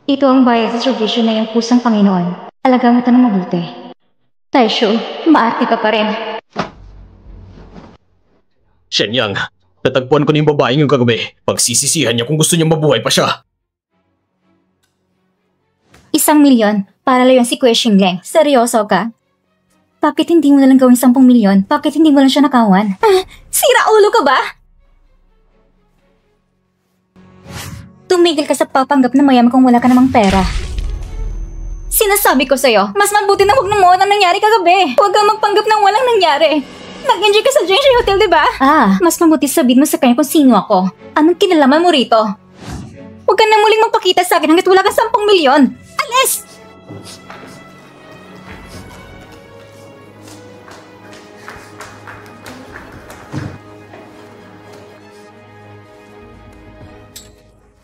Ito ang bayad sa tradisyon na iyong pusang Panginoon. Alagaan kita ng mabuti. Taisho, maarte ka pa rin. Shenyang, natagpuan ko na yung babaeng yung kagabi. Pagsisisihan niya kung gusto niya mabuhay pa siya. 1,000,000 para layuan si Kue Xingleng. Seryoso ka? Bakit hindi mo nalang gawin 10,000,000? Bakit hindi mo lang siya nakawan? Sira ulo ka ba? Tumigil ka sa papanggap na mayaman kung wala ka namang pera. Sinasabi ko sa'yo, mas mabuti na huwag namuha ang nangyari kagabi. Huwag kang magpanggap ng walang nangyari. Nag-enjoy ka sa Jiangxi Hotel, di ba? Mas mabuti sabihin mo sa kanya kung sino ako. Anong kinalaman mo rito? Huwag ka na muling magpakita sa akin hanggat wala ka 10,000,000. Alis!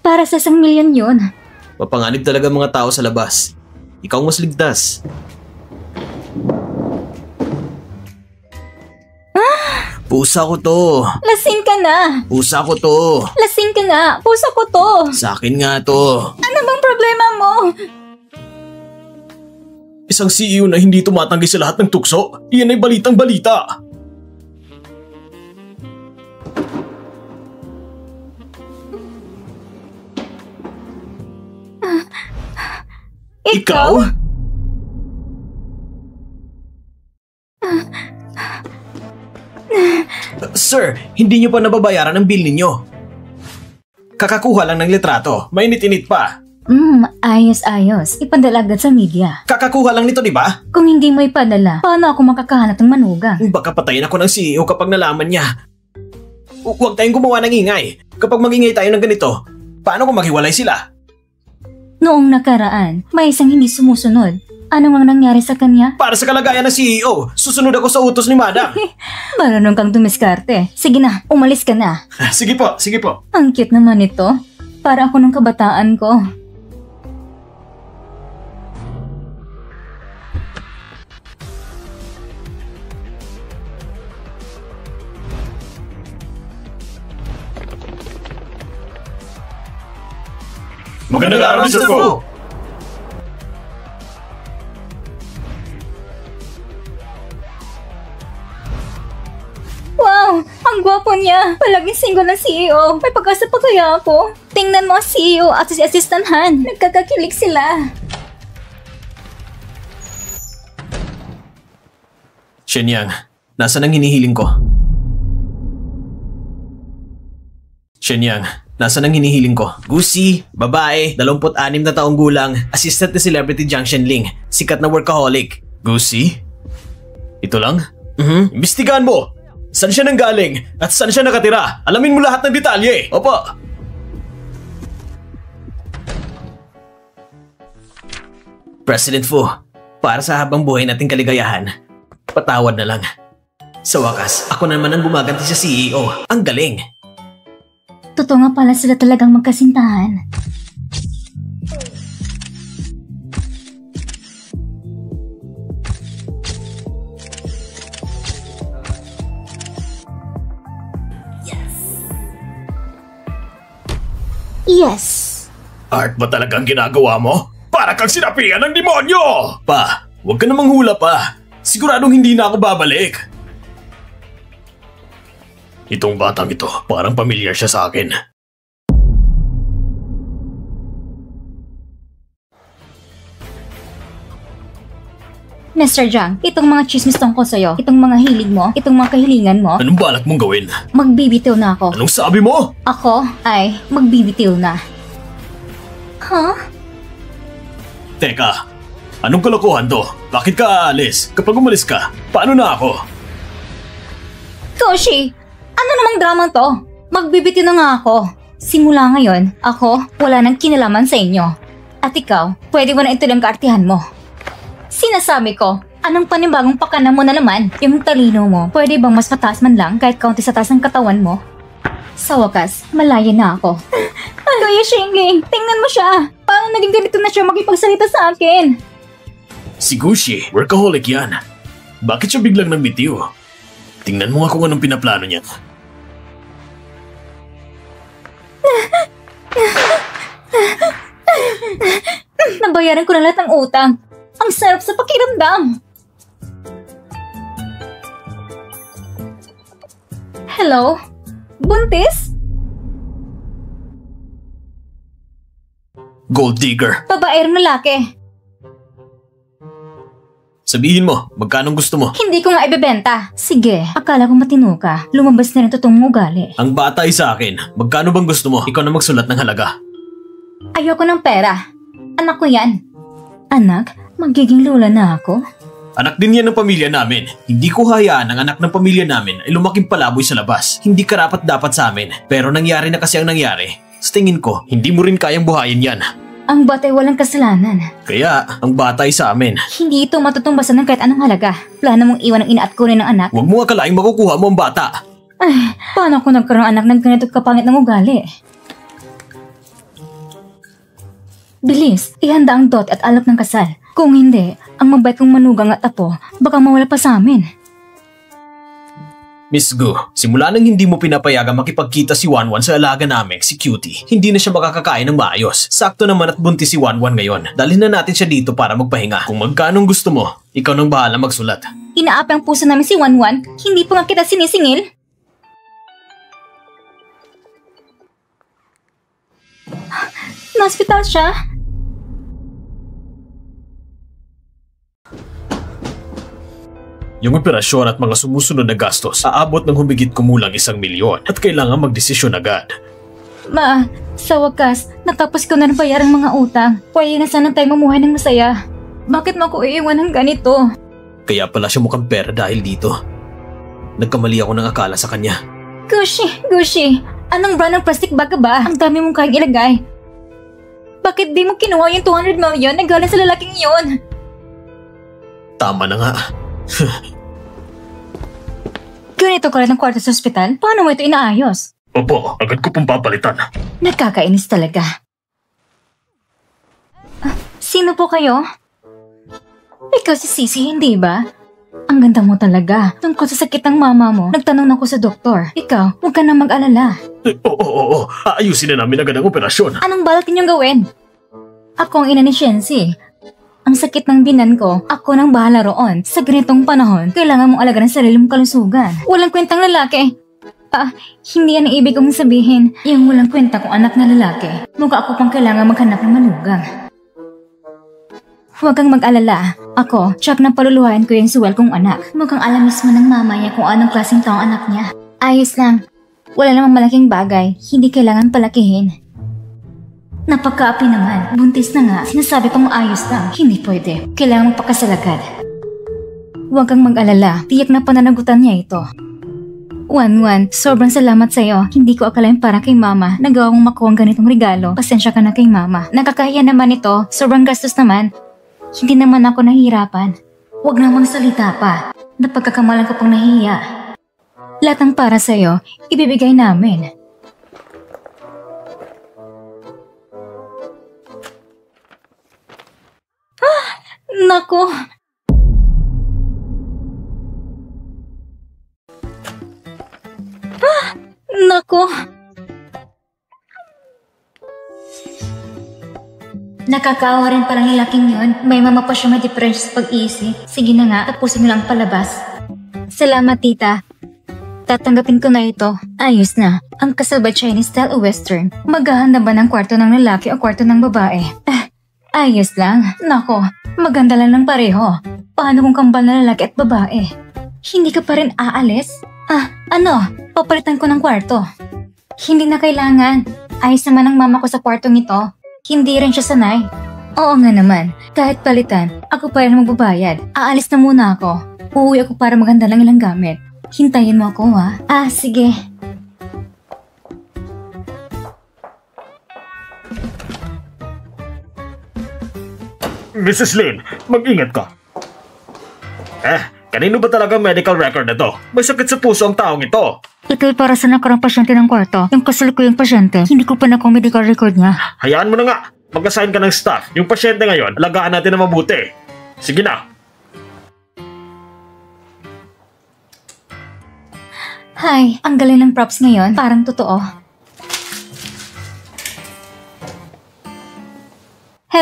Para sa 1,000,000 yun. Mapanganib talaga mga tao sa labas. Ikaw ang mas ligtas. Pusa ko to. Lasing ka na. Pusa ko to. Lasing ka nga. Pusa ko to. Sa akin nga to. Ano bang problema mo? Isang CEO na hindi tumatanggi sa lahat ng tukso. Iyan ay balitang balita. Ikaw? Sir, hindi niyo pa nababayaran ang bill ninyo. Kakakuha lang ng litrato. Mainit-init pa. Ayos-ayos. Ipadala agad sa media. Kakakuha lang nito, di ba? Kung hindi mo ipadala, paano ako makakahanap ng manugang? Baka patayin ako ng CEO kapag nalaman niya. Huwag tayong gumawa ng ingay. Kapag mag-ingay tayo ng ganito, paano kung maghiwalay sila? Noong nakaraan, may isang hindi sumusunod. Ano ang nangyari sa kanya? Para sa kalagayan ng CEO, susunod ako sa utos ni Madam. Marunong kang dumiskarte. Sige na, umalis ka na. Sige po, sige po. Ang cute naman ito. Para ako ng kabataan ko. Magandang araw, Mr. Fu! Wow! Ang gwapo niya! Palaging single ng CEO. May pag-asa pa kaya ako? Tingnan mo ang CEO at si Assistant Han. Nagkakakilig sila. Shenyang, nasaan ang hinihiling ko? Shenyang, nasaan ang hinihiling ko? Gusi, babae, 26 na taong gulang, assistant ni Celebrity Jiang Shenling, sikat na workaholic. Gusi? Ito lang? Imbestigahan mo! Saan siya nanggaling? At saan siya nakatira? Alamin mo lahat ng detalye! Opo! President Fu, para sa habang buhay nating kaligayahan, patawad na lang. Sa wakas, ako naman ang gumaganti sa CEO. Ang galing! Totoo nga pala sila talagang magkasintahan. Yes! Art ba talagang ginagawa mo? Para kang sinapian ng demonyo! Pa, huwag ka namang hula pa. Siguradong hindi na ako babalik. Itong batang ito, parang pamilyar siya sa akin. Mr. Jiang, itong mga chismis tungkol sa'yo, itong mga hilig mo, itong mga kahilingan mo, Anong balak mong gawin? magbibitiw na ako. Anong sabi mo? Ako ay magbibitiw na. Huh? Teka, anong kalokohan to? Bakit ka aalis? Kapag umalis ka, paano na ako? Koshi, ano namang drama to? Magbibitiw na nga ako. Simula ngayon, ako wala nang kinalaman sa inyo. At ikaw, pwede mo na ituloy ang kaartihan mo. Sinasabi ko, anong panibagong pakana mo na naman? Yung talino mo, pwede bang mas mataas man lang kahit kaunti sa taas ng katawan mo? Sa wakas, malaya na ako. Kuya Xingling, tingnan mo siya! Paano naging ganito na siya makipagsalita sa akin? Si Gushi, workaholic yan. Bakit siya biglang nagbitiw? Tingnan mo nga kung anong pinaplano niya. Nabayaran ko na lahat ng utang. Ang sarap sa pakiramdam. Hello? Buntis? Gold digger. Babaerong lalaki. Sabihin mo, magkano gusto mo? Hindi ko nga ibebenta. Sige, akala ko matino ka. Lumabas na rin totoong ugali. Ang bata ay sa akin. Magkano bang gusto mo? Ikaw na magsulat ng halaga. Ayoko ng pera. Anak ko yan. Anak, magiging lola na ako? Anak din yan ng pamilya namin. Hindi ko hayaan ang anak ng pamilya namin ay lumaking palaboy sa labas. Hindi karapat dapat sa amin. Pero nangyari na kasi ang nangyari. Sa tingin ko, hindi mo rin kayang buhayin yan. Ang bata ay walang kasalanan. Kaya, ang bata ay sa amin. Hindi ito matutumbasan ng kahit anong halaga. Plano mong iwan ang ina at kunin ng anak? Huwag mo akalaing makukuha mo ang bata. Ay, paano ako nagkaroon anak ng ganito kapangit ng ugali? Bilis, ihanda ang dot at alok ng kasal. Kung hindi, ang mabait kong manugang at apo, baka mawala pa sa amin. Miss Gu, simula nang hindi mo pinapayagang makipagkita si Wanwan sa alaga namin, si Cutie, hindi na siya makakakain ng maayos. Sakto naman at buntis si Wanwan ngayon. Dalhin na natin siya dito para magpahinga. Kung magkanong gusto mo, ikaw nang bahala magsulat. Inaapi ang puso namin si Wanwan, hindi pa nga kita sinisingil. Na-hospital siya? Yung operasyon at mga sumusunod na gastos aabot ng humigit kumulang 1 milyon at kailangan magdesisyon agad. Ma, sa wakas, natapos ko na bayaran ang mga utang. Pwede na sana tayo mamuhay ng masaya. Bakit mo ako iiwan ng ganito? Kaya pala siya mukhang pera dahil dito. Nagkamali ako ng akala sa kanya. Gushi, anong brand ng plastic bag ka ba? Ang dami mong kayang ilagay. Bakit di mo kinuha yung 200 million na galing sa lalaking yun? Tama na nga. Ganito ka rin ng kwarto sa ospital? Paano mo ito inaayos? Opo, agad ko pong papalitan. Nakakainis talaga. Sino po kayo? Ikaw si Sisi, hindi ba? Ang ganda mo talaga. Tungkol sa sakit ng mama mo, nagtanong ako sa doktor. Ikaw, huwag ka na mag-alala. Oo. Aayusin na namin agad ang operasyon. Anong balak ninyong gawin? Ako ang ina ni Shensi. Ang sakit ng binan ko, ako nang bahala roon. Sa ganitong panahon, kailangan mong alagaan ang sarili mong kalusugan. Walang kwentang lalaki. Hindi yan ang ibig kong sabihin. Yung walang kwenta kong anak na lalaki. Mukha ako pang kailangan maghanap ng manugang. Huwag kang mag-alala. Ako, tsak na paluluhayan ko yung suwal kong anak. Mukhang alam mismo ng mama niya kung anong klaseng taong anak niya. Ayos lang. Wala namang malaking bagay. Hindi kailangan palakihin. Napakaapi naman. Buntis na nga. Sinasabi pang maayos lang. Hindi pwede. Kailangan magpakasalagad. Huwag kang mag-alala. Tiyak na pananagutan niya ito. Wanwan, sobrang salamat sa'yo. Hindi ko akalain para kay mama. Nagawa mong makuha ang ganitong regalo. Pasensya ka na kay mama. Nakakahiya naman ito. Sobrang gastos naman. Hindi naman ako nahihirapan. Huwag namang salita pa. Napagkakamalan ko pang nahihiya. Lahat ng para sa'yo, ibibigay namin. Naku! Naku! Nakakaawa rin palang lalaking yun. May mama pa siya ma-depress sa pag-iisip. Sige na nga, tapusin mo lang palabas. Salamat, tita. Tatanggapin ko na ito. Ayos na. Ang kasal ba Chinese style o Western? Maghahanda ba ng kwarto ng lalaki o kwarto ng babae? Ayos lang. Nako, maganda lang ng pareho. Paano kung kambal na lalaki at babae? Hindi ka pa rin aalis? Papalitan ko ng kwarto. Hindi na kailangan. Ayos naman ang mama ko sa kwartong ito. Hindi rin siya sanay. Oo nga naman. Kahit palitan, ako pa rin magbabayad. Aalis na muna ako. Uuwi ako para maganda lang ilang gamit. Hintayin mo ako, ha? Sige. Mrs. Lin, mag-ingat ka. Kanino ba talaga ang medical record na to? May sakit sa puso ang taong ito. Ito'y para sa nakarang pasyente ng kwarto. Yung kasal ko yung pasyente. Hindi ko pa na kung medical record niya. Hayaan mo na nga. Mag-assign ka ng staff. Yung pasyente ngayon, alagaan natin na mabuti. Sige na. Hi, ang galing ng props ngayon. Parang totoo.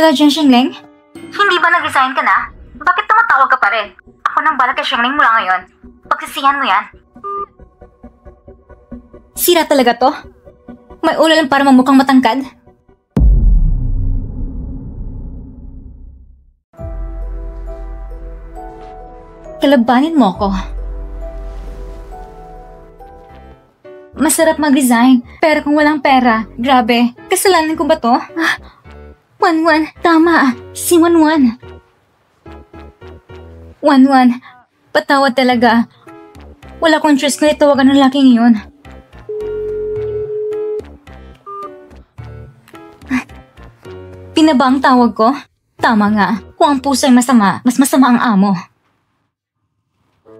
Hello, Jen Xingling? Hindi ba nag-resign ka na? Bakit tumatawag ka pa rin? Ako nang balag kay Xingling mula ngayon. Pagsisihan mo yan. Sira talaga to? May ulo lang para mamukhang matangkad? Kalabanin mo ko. Masarap mag-resign, pero kung walang pera, grabe, kasalanan ko ba to? Wanwan, tama, si Wanwan. Wanwan, patawad talaga. Wala kong choice kung itawagan ng laking yun. Pinaba ang tawag ko? Tama nga, kung ang puso ay masama, mas masama ang amo.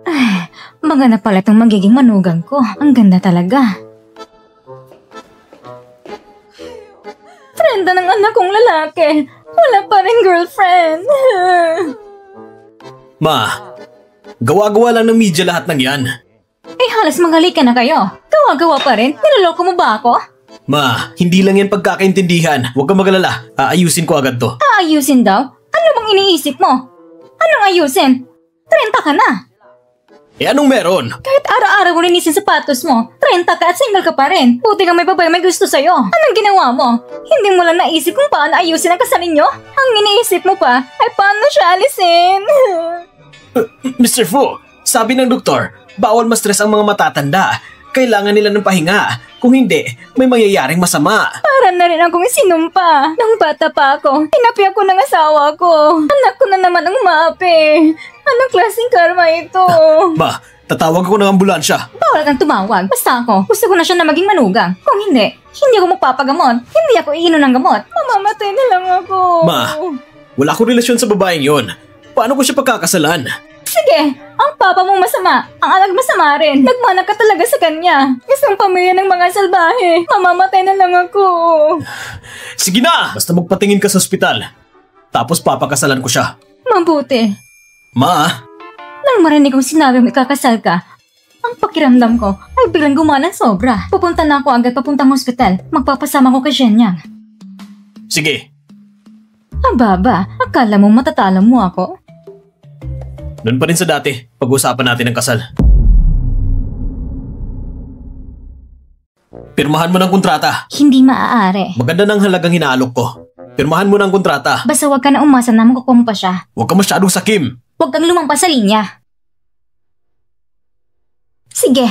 Ay, maganda pala itong magiging manugang ko. Ang ganda talaga. Frienda ng anak kong lalaki. Wala pa rin girlfriend. Ma, gawa-gawa lang ng media lahat ng yan. Eh halos manghalikan na kayo. Gawa-gawa pa rin. Niloloko mo ba ako? Ma, hindi lang yan pagkakaintindihan. Huwag kang magalala. Aayusin ko agad to. Aayusin daw? Ano bang iniisip mo? Anong ayusin? 30 ka na. Eh anong meron? Kahit araw-araw mo linisin sapatos mo, 30 ka at single ka pa rin. Buti kang may babae may gusto sa'yo. Anong ginawa mo? Hindi mo lang naisip kung paano ayusin ang kasal ninyo? Ang iniisip mo pa ay paano siya alisin. Mr. Fu, sabi ng doktor, bawal ma-stress ang mga matatanda. Kailangan nila ng pahinga. Kung hindi, may mangyayaring masama. Para na rin akong sinumpa. Nang bata pa ako, inapi ako ng asawa ko. Anak ko na naman ang maapi. Anong klaseng karma ito? Ma, tatawag ako ng ambulansya. Bawal kang tumawag. Basta ako, gusto ko na siya na maging manugang. Kung hindi ako magpapagamot. Hindi ako iinom ng gamot. Mamamatay na lang ako. Ma, wala akong relasyon sa babaeng yon. Paano ko siya pagkakasalan? Sige, ang papa mong masama, ang anak masama rin. Nagmana ka talaga sa kanya. Isang pamilya ng mga salbahe. Mamamatay na lang ako. Sige na! Basta magpatingin ka sa ospital. Tapos papakasalan ko siya. Mabuti. Ma? Nang marinig kong sinabi mo ikakasal ka, ang pakiramdam ko ay biglang gumana sobra. Pupunta na ako agad papuntang ospital. Magpapasama ko kay Shenyang. Sige. Ababa, akala mo matatalo mo ako? Doon pa rin sa dati, pag-usapan natin ang kasal. Pirmahan mo ng kontrata. Hindi maaari. Maganda ng halagang hinaalok ko. Pirmahan mo ng kontrata. Basta huwag ka na umasa na makukumpa siya. Huwag ka masyadong sakim. Huwag kang lumampas sa linya. Sige.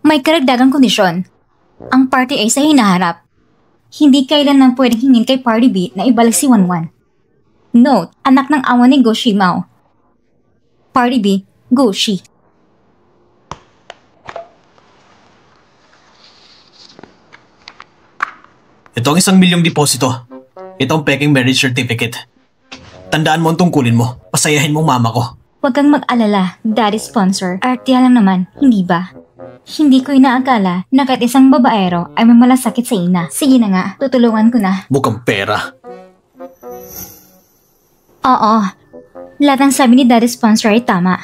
May karagdagang kondisyon. Ang party A sa hinaharap. Hindi kailanman pwedeng hingin kay Party B na ibalik si Wanwan. Note, anak ng awa ni Go Shimao. Party B, Go Shi. Ito ang 1,000,000 deposito. Ito ang peking marriage certificate. Tandaan mo ang tungkulin mo. Pasayahin mong mama ko. Huwag kang mag-alala, daddy sponsor. Artiya lang naman, hindi ba? Hindi ko inaakala na kahit isang babaero ay may malasakit sa ina. Sige na nga, tutulungan ko na. Mukhang pera. Oo, lahat ng sabi ni daddy sponsor ay tama.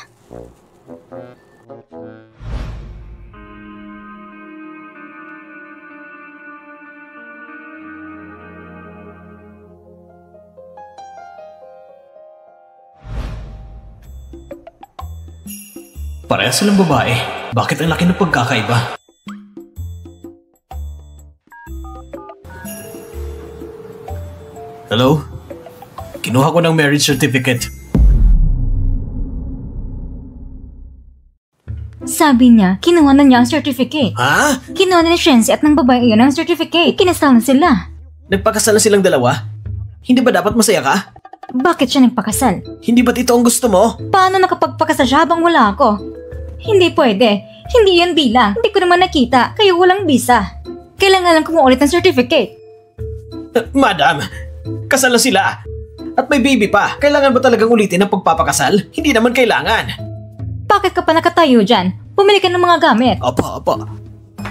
Parehas silang babae. Bakit ang laki ng pagkakaiba? Hello? Kinuha ko ng marriage certificate. Sabi niya, kinuha na niya ang certificate. Ha? Kinuha na ni Shensi at ng babae iyon ang certificate. Kinasal na sila. Nagpakasal na silang dalawa? Hindi ba dapat masaya ka? Bakit siya nagpakasal? Hindi ba't ito ang gusto mo? Paano nakapagpakasal siya habang wala ako? Hindi pwede. Hindi yan bilang. Hindi ko naman nakita, kaya walang visa. Kailangan lang kumuha ulit ng certificate. Madam, kasal na sila. At may baby pa. Kailangan ba talagang ulitin ang pagpapakasal? Hindi naman kailangan. Bakit ka pa nakatayo dyan? Bumili ka ng mga gamit. Apa.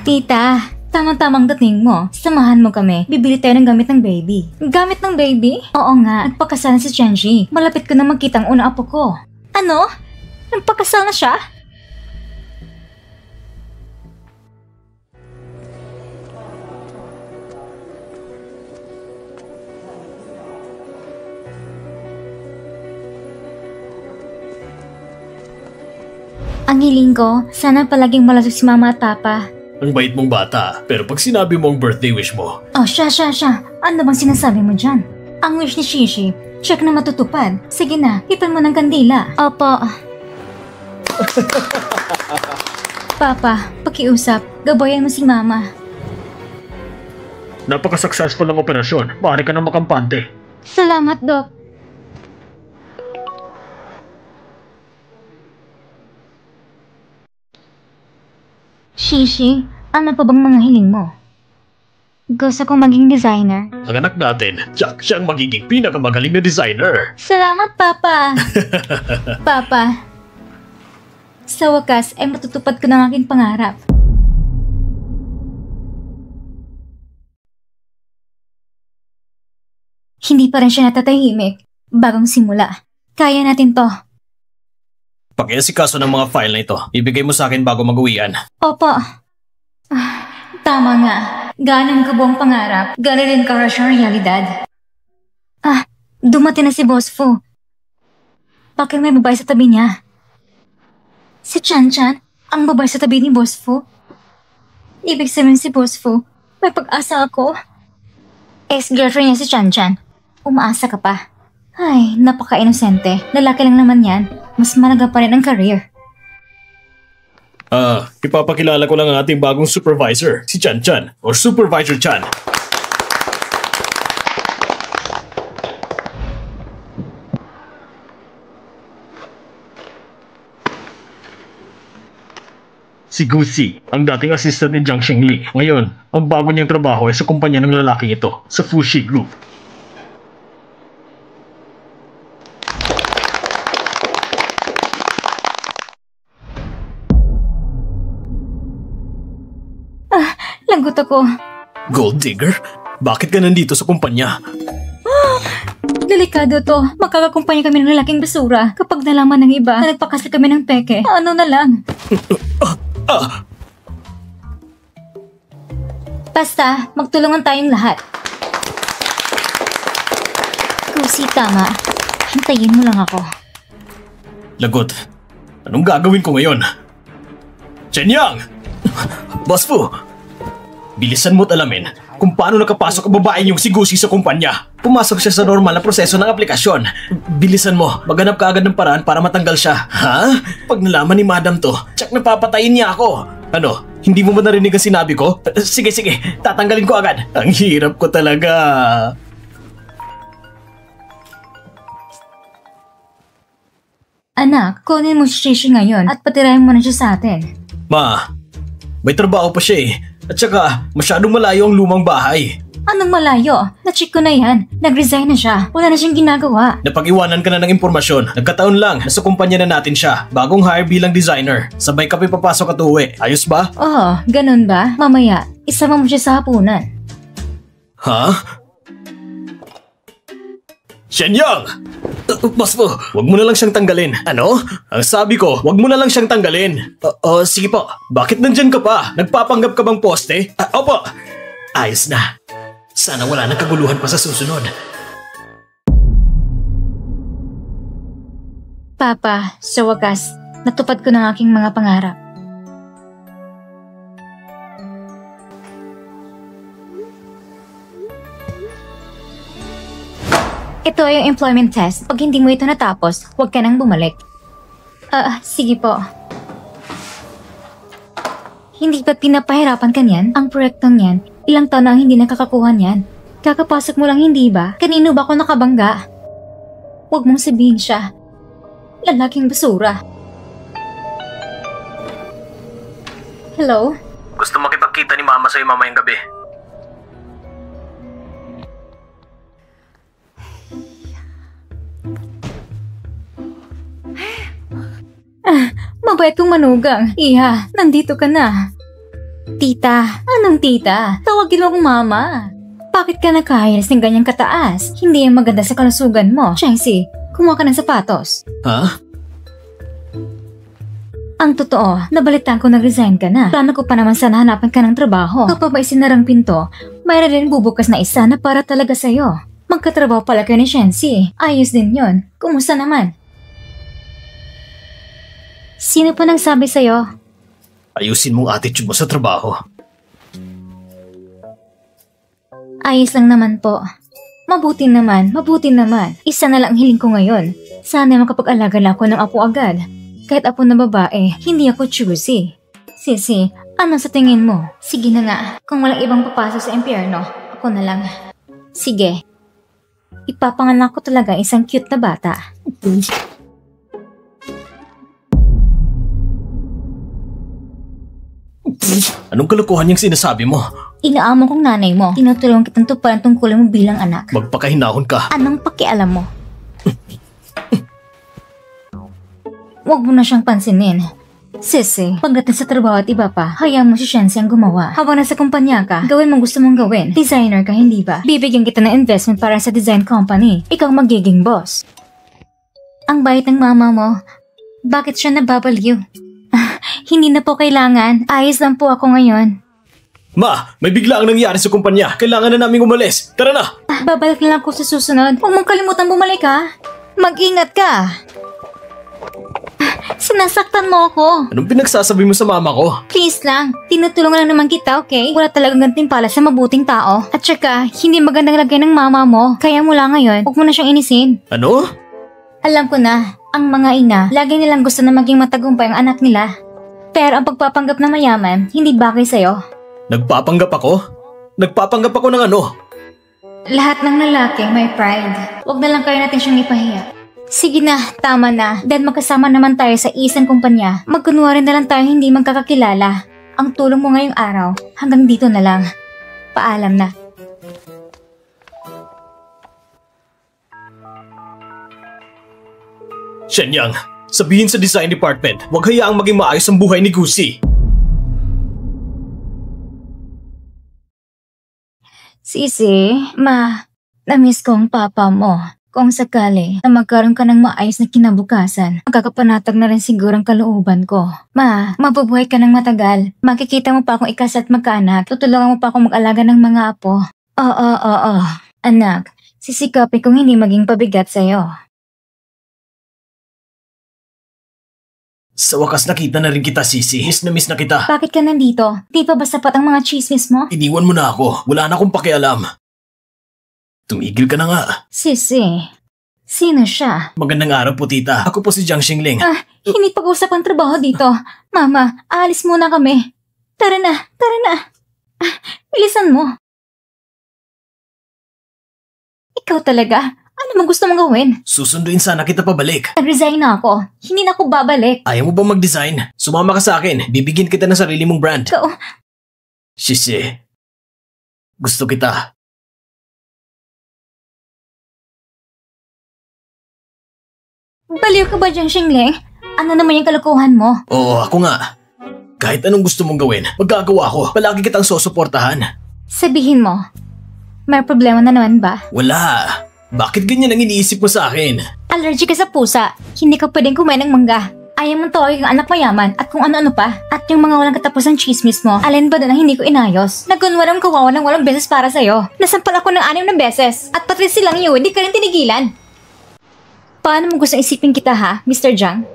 Tita, tamang-tamang dating mo. Samahan mo kami. Bibili tayo ng gamit ng baby. Gamit ng baby? Oo nga, nagpakasal na si Chenji. Malapit ko na magkita ang unang apo ko. Ano? Nagpakasal na siya? Ang hiling ko, sana palaging malusog si Mama at Papa. Ang bait mong bata, pero pag sinabi mo ang birthday wish mo, Oh, siya. Ano bang sinasabi mo dyan? Ang wish ni Shishi, check na matutupad. Sige na, hipan mo ng kandila. Opo. Papa, pakiusap, gabayan mo si Mama. napaka-successful ng operasyon. Maaari ka na makampante. Salamat, Doc. Shishi, ano pa bang mga hiling mo? Gusto kong maging designer. Ang anak natin, Jack siya ang magiging pinakamagaling na designer. Salamat, Papa! Papa, sa wakas ay matutupad ko ng aking pangarap. Hindi pa rin siya natatahimik. Bagong simula. Kaya natin to. Pakiasikaso ng mga file na ito. Ibigay mo sa akin bago mag-uwian. Opo. Tama nga. Ganang kabuang pangarap, gano'n rin karush ang realidad. Dumating na si Boss Fu. Bakit may babae sa tabi niya? Si Chan-Chan, ang babae sa tabi ni Boss Fu. Ibig sabihin si Boss Fu, may pag-asa ako. Ex-girlfriend niya si Chan-Chan. Umaasa ka pa. Ay, napaka-inosente. Lalaki lang naman yan. Mas malaga pa rin ang career. Ipapakilala ko lang ang ating bagong supervisor, si Chan Chan, or Supervisor Chan. Si Gucci, ang dating assistant ni Jiang Shengli. Ngayon, ang bago niyang trabaho ay sa kumpanya ng lalaking ito, sa Fushi Group. Lagot ako. Gold digger? Bakit ka nandito sa kumpanya? Delikado to. Makakakumpanya kami ng lalaking basura. Kapag nalaman ng iba na nagpakasal kami ng peke, ano na lang? Basta, magtulungan tayong lahat. Kusi, tama. Hintayin mo lang ako. Lagot, anong gagawin ko ngayon? Chen Yang! Boss Fu! Bilisan mo't alamin kung paano nakapasok ang babae niyong si Gucci sa kumpanya. Pumasok siya sa normal na proseso ng aplikasyon. Bilisan mo, maghanap ka agad ng paraan para matanggal siya. Ha? Pag nalaman ni Madam to, tsak napapatayin niya ako. Ano? Hindi mo ba narinig ang sinabi ko? Sige, tatanggalin ko agad. Ang hirap ko talaga. Anak, kunin mo si Shishi ngayon at patirahin mo na siya sa atin. Ma, may trabaho pa siya eh. At saka, masyadong malayo ang lumang bahay. Anong malayo? Na-check ko na yan. Nag-resign na siya. Wala na siyang ginagawa. Napag-iwanan ka na ng impormasyon. Nagkataon lang, nasa kumpanya na natin siya. Bagong hire bilang designer. Sabay ka papasok at uwi. Ayos ba? Oo, ganun ba? Mamaya, isama mo siya sa hapunan. Ha? Shenyang! Boss po, wag mo na lang siyang tanggalin. Ano? Ang sabi ko, wag mo na lang siyang tanggalin. Sige po. Bakit nandyan ka pa? Nagpapanggap ka bang poste? Opo. Ayos na. Sana wala nang kaguluhan pa sa susunod. Papa, sa wakas, natupad ko ng aking mga pangarap. Ito ay yung employment test. Pag hindi mo ito natapos, huwag ka nang bumalik. Sige po. Hindi ba't pinapahirapan ka niyan? Ang proyektong yan, ilang taon na ang hindi nakakakuha niyan. Kakapasok mo lang, hindi ba? Kanino ba ako nakabangga? Huwag mong sabihin siya. Lalaking basura. Hello? Gusto makipagkita ni Mama sa'yo mamayang gabi. Mabait kong manugang. Iha, nandito ka na. Tita, anong tita? Tawagin mo akong mama. Bakit ka nakahires ng ganyang kataas? Hindi yung maganda sa kalusugan mo. Chelsea, kumuha ka ng sapatos. Ha? Ang totoo, nabalitaan ko nag-resign ka na. Plano ko pa naman sana hanapan ka ng trabaho. Kapag may sinarang pinto, mayroon rin bubukas na isa na para talaga sa'yo. Magkatrabaho pala kayo ni Chelsea. Ayos din yon. Kumusta naman? Sino po nagsabi sa'yo? Ayusin mong attitude mo sa trabaho. Ayos lang naman po. Mabuti naman. Isa na lang hiling ko ngayon. Sana makapag-alaga na ako ng apo agad. Kahit apo na babae, hindi ako choosy. Sisi, ano sa tingin mo? Sige na nga, kung walang ibang papasok sa impyerno, ako na lang. Sige. Ipapanganak ko talaga isang cute na bata. Anong kalokohan yung sinasabi mo? Inaamo kong nanay mo. Tinutulungan kitang tuparan tungkulin mo bilang anak. Magpakahinahon ka. Anong pakialam mo? Huwag mo na siyang pansinin. Sisi, pagdating sa trabaho at iba pa, hayaan mo si Shensi ang gumawa. Habang nasa kumpanya ka, gawin mong gusto mong gawin. Designer ka, hindi ba? Bibigyan kita ng investment para sa design company. Ikaw magiging boss. Ang bait ng mama mo. Bakit siya nababaliw? Hindi na po kailangan. Ayos lang po ako ngayon. Ma, may bigla ang nangyari sa kumpanya. Kailangan na naming umalis. Tara na! Babalik na lang ako sa susunod. Huwag mong kalimutan bumalik ha. Mag-ingat ka. Sinasaktan mo ako. Anong pinagsasabi mo sa mama ko? Please lang, tinutulungan lang naman kita, okay? Wala talagang gantimpala sa mabuting tao. At saka, hindi magandang lagay ng mama mo. Kaya mula ngayon, huwag mo na siyang inisin. Ano? Alam ko na, ang mga ina, lagi nilang gusto na maging matagumpay ang anak nila. Pero ang pagpapanggap na mayaman, hindi bagay sa'yo. Nagpapanggap ako? Nagpapanggap ako ng ano? Lahat ng lalaki may pride. Huwag na lang kayo natin siyang ipahiya. Sige na, tama na. Dahil magkasama naman tayo sa isang kumpanya, magkunwari na lang tayo hindi magkakakilala. Ang tulong mo ngayong araw, hanggang dito na lang. Paalam na. Shenyang, sabihin sa design department, huwag hayaang maging maayos ang buhay ni Gusi. Sisi, na-miss ko ang papa mo. Kung sakali na magkaroon ka ng maayos na kinabukasan, magkakapanatag na rin siguro ang kalooban ko. Mabubuhay ka ng matagal. Makikita mo pa akong ikasal at magkaanak. Tutulungan mo pa akong mag-alaga ng mga apo. Oo. Anak, sisikapin kong hindi maging pabigat sa'yo. Sa wakas nakita na rin kita, Sisi. Miss na kita. Bakit ka nandito? Di pa ba sapat ang mga chismis mo? Iniwan mo na ako. Wala na akong pakialam. Tumigil ka na nga. Sisi, sino siya? Magandang araw po, tita. Ako po si Jiang Xingling. Hindi pag-usap ang trabaho dito. Mama, aalis muna kami. Tara na. Bilisan mo. Ikaw talaga. Ano mo gusto mong gawin? Susunduin sana kita pabalik. Nag-resign na ako. Hindi na ako babalik. Ayaw mo ba mag-design? Sumama ka sa akin. Bibigyan kita ng sarili mong brand. Ikaw. Sisi, gusto kita. Baliw ka ba dyan, Xingling? Ano naman yung kalokohan mo? Oo, ako nga. Kahit anong gusto mong gawin, magagawa ko. Palagi kitang susuportahan. Sabihin mo, may problema na naman ba? Wala. Bakit ganyan ang iniisip mo sa akin? Allergy ka sa pusa. Hindi ka pwedeng kumain ng mangga. Ayaw mong tawagin ang anak mayaman at kung ano-ano pa. At yung mga walang katapusang chismis mo, alin ba doon ang hindi ko inayos? Nagunwarang kawawa ng 8 beses para sa'yo. Nasampal ako ng 6 na beses. At pati silang iyo, hindi ka rin tinigilan. Paano mo gusto isipin kita ha, Mr. Jiang?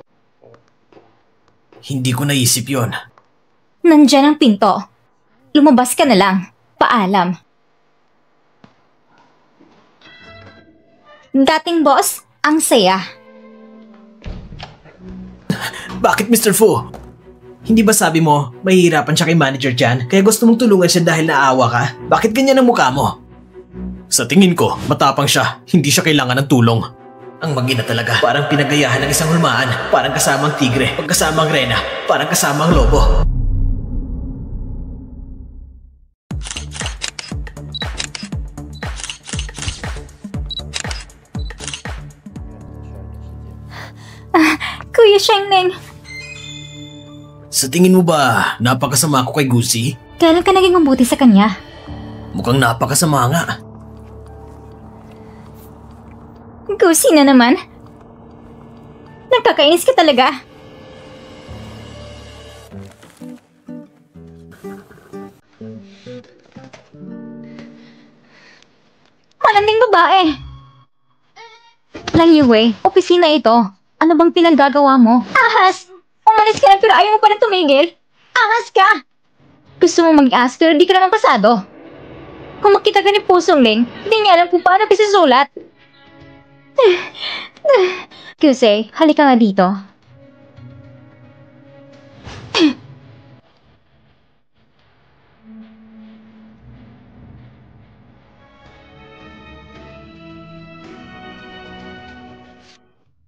Hindi ko naisip yon. Nandyan ang pinto. Lumabas ka na lang. Paalam. Dating boss, ang saya. Bakit, Mr. Fu? Hindi ba sabi mo, mahihirapan siya kay manager dyan, kaya gusto mong tulungan siya dahil naawa ka? Bakit ganyan ang mukha mo? Sa tingin ko, matapang siya. Hindi siya kailangan ng tulong. Ang mag-ina talaga, parang pinagayahan ng isang hulmaan. Parang kasamang tigre, pagkasamang rena, parang kasamang lobo. Kuya Xingling, Sa tingin mo ba, napakasama ko kay Gusi? kailan ka naging mabuti sa kanya? Mukhang napakasama nga. Gusi na naman. Nakakainis ka talaga. Malanding babae. Lang Yue, opisina ito. Ano bang pinaggagawa mo? Ahas! Umalis ka na pero ayaw mo pa na tumigil. Angas ka! Gusto mo mag-ask pero di ka naman pasado. Kung makita ka ni Pusong Ling, hindi niya alam kung paano pisisulat. Kusei, halika nga dito.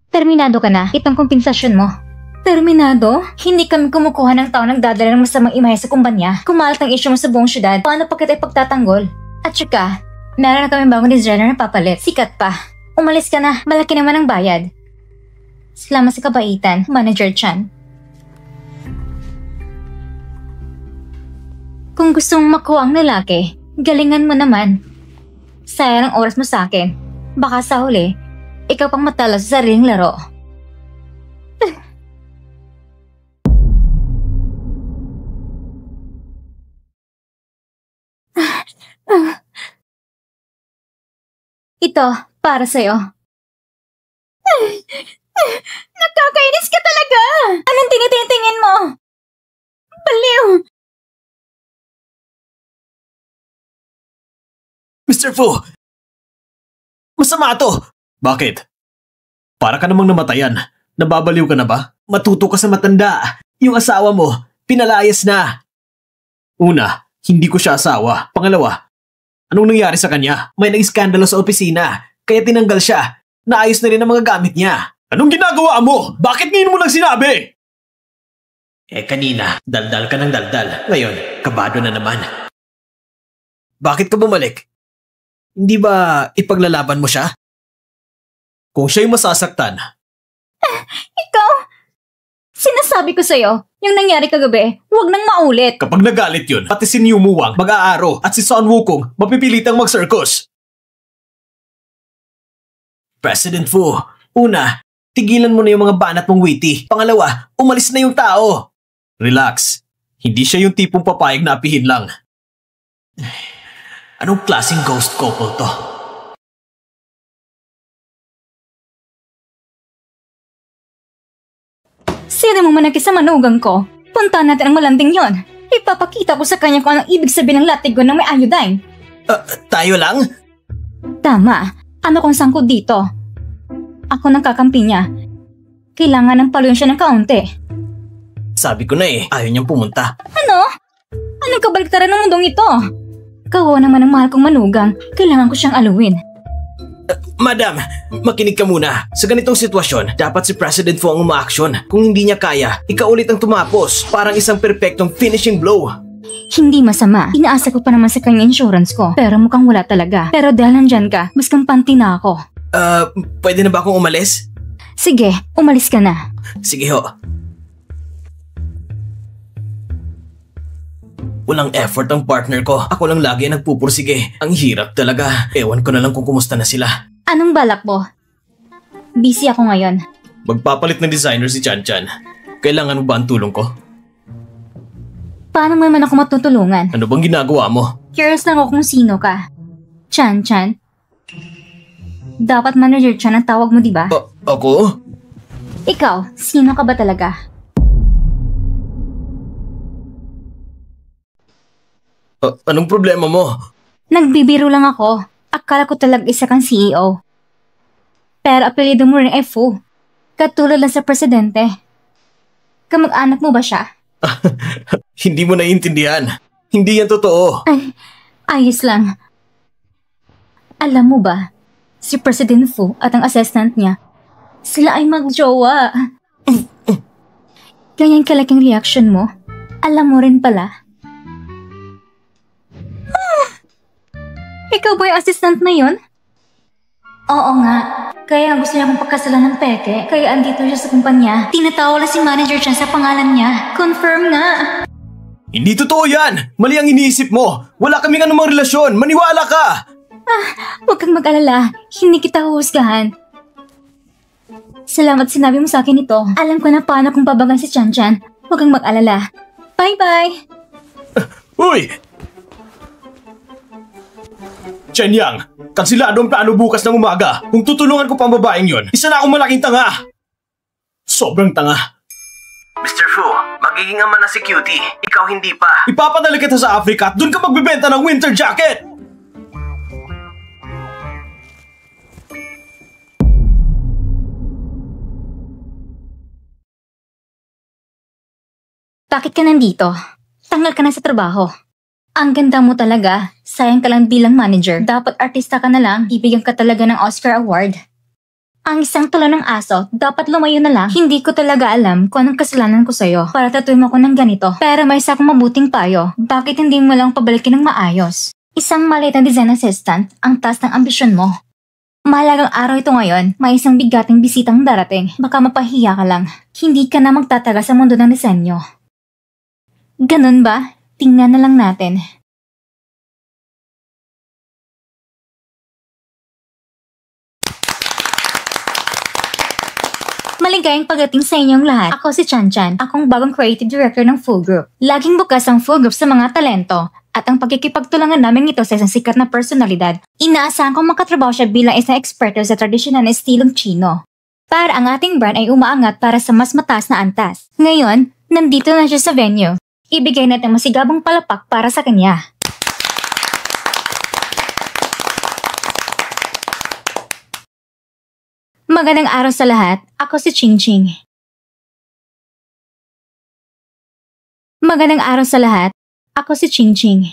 Terminado ka na. Itong kompensasyon mo. Terminado? Hindi kami kumukuha ng tao nagdadala ng masamang imahe sa kumpanya. Kumalat ang issue mo sa buong syudad. Paano pa kita ipagtatanggol? At saka, meron na kami bagong designer na papalit. Sikat pa. Umalis ka na. Malaki naman ang bayad. Salamat sa kabaitan, Manager Chan. Kung gusto mong makuha ang lalaki, galingan mo naman. Sayang ang oras mo sa akin. Baka sa huli, ikaw pang matalo sa sariling laro. Ito, para sa'yo. Nakakainis ka talaga! Anong tinitingin mo? Baliw! Mr. Fu! Masama to! Bakit? Para ka namang namatayan. Nababaliw ka na ba? Matuto ka sa matanda. Yung asawa mo, pinalayas na. Una, hindi ko siya asawa. Pangalawa, anong nangyari sa kanya? May nag-iskandalo sa opisina, kaya tinanggal siya. Naayos na rin ang mga gamit niya. Anong ginagawa mo? Bakit ngayon mo lang sinabi? Kanina, daldal ka ng daldal. Ngayon, kabado na naman. Bakit ka bumalik? Hindi ba ipaglalaban mo siya? Kung siya'y masasaktan. Ikaw? Sinasabi ko sa'yo, yung nangyari kagabi, huwag nang maulit. Kapag nagalit yun, pati si Niu Muwang, mag-aaro, at si Son Wukong, mapipilitang mag-circus. President Fu, una, tigilan mo na yung mga banat mong witty. Pangalawa, umalis na yung tao. Relax. Hindi siya yung tipong papayag na apihin lang. Anong klaseng ghost couple to? Sino mo managay sa manugang ko? Punta natin ang malanding yon. Ipapakita ko sa kanya kung anong ibig sabihin ng latigo ng may iodine. Tayo lang? Tama. Ano kung sangkot dito? Ako nang kakampi niya. Kailangan ng paluin siya ng kaunti. Sabi ko na ayaw niyang pumunta. Ano? Anong kabaliktaran ng mundong ito? Kawawa naman ang mahal kong manugang. Kailangan ko siyang aluin. Madam, makinig ka muna. Sa ganitong sitwasyon, dapat si President Fu ang umaaksyon. Kung hindi niya kaya, ikaw ulit ang tumapos. Parang isang perpektong finishing blow. Hindi masama. Inaasa ko pa naman sa kanya insurance ko. Pero mukhang wala talaga. Pero dahil nandyan ka, mas kampanti na ako. Pwede na ba akong umalis? Sige, umalis ka na. Sige ho. Walang effort ang partner ko. Ako lang lagi ang nagpupursige. Ang hirap talaga. Ewan ko na lang kung kumusta na sila. Anong balak mo? Busy ako ngayon. Magpapalit ng designer si Chan Chan. Kailangan mo ba ang tulong ko? Paano mo naman ako matutulungan? Ano bang ginagawa mo? Curious lang ako kung sino ka. Chan Chan? Dapat Manager Chan ang tawag mo, di ba? Ako? Ikaw, sino ka ba talaga? Anong problema mo? Nagbibiro lang ako. Akala ko talaga isa kang CEO. Pero apelido mo rin Fu. Katulad lang sa presidente. Kamag-anak mo ba siya? Hindi mo naiintindihan. Hindi yan totoo. Ay, ayos lang. Alam mo ba, si President Fu at ang assistant niya, sila ay magjowa. Ganyan kalaking reaction mo. Alam mo rin pala. Ikaw ba yung assistant na yun? Oo nga. Kaya gusto niya akong pagkasalan ng peke. Kaya andito siya sa kumpanya. Tinatawala si manager siya sa pangalan niya. Confirm nga. Hindi totoo yan! Mali ang iniisip mo! Wala kaming anumang relasyon! Maniwala ka! Huwag kang mag-alala. Hindi kita huhusgahan. Salamat sinabi mo sa akin ito. Alam ko na paano kung pabagan si Chan Chan. Huwag kang mag-alala. Bye-bye! Uy! Chen Yang, kansilado ang plano bukas ng umaga. Kung tutulungan ko pa ang babaeng yon, isa na akong malaking tanga. Sobrang tanga. Mr. Magiging ama na si Cutie. Ikaw hindi pa. Ipapadala kita sa Africa at doon ka magbibenta ng winter jacket! Bakit ka nandito? Tanggal ka na sa trabaho. Ang ganda mo talaga. Sayang ka lang bilang manager. Dapat artista ka na lang. Bibigyan ka talaga ng Oscar Award. Ang isang tulo ng aso, dapat lumayo na lang. Hindi ko talaga alam kung anong kasalanan ko sa'yo para tatuin mo ko ng ganito. Pero may isa akong mabuting payo. Bakit hindi mo lang pabalikin ng maayos? Isang maliit na design assistant, ang taas ng ambisyon mo. Mahalagang araw ito ngayon, may isang bigating bisitang darating. Baka mapahiya ka lang. Hindi ka na magtataga sa mundo ng disenyo. Ganun ba? Tingnan na lang natin. Maligayang pagdating sa inyong lahat. Ako si Chan Chan. Akong bagong creative director ng Full Group. Laging bukas ang Full Group sa mga talento. At ang pagkikipagtulungan namin ito sa isang sikat na personalidad. Inaasahan kong makatrabaho siya bilang isang eksperto sa tradisyonal na estilong Chino. Para ang ating brand ay umaangat para sa mas mataas na antas. Ngayon, nandito na siya sa venue. Ibigay natin masigabong palapak para sa kanya. Magandang araw sa lahat. Ako si Ching Ching. Magandang araw sa lahat. Ako si Ching Ching.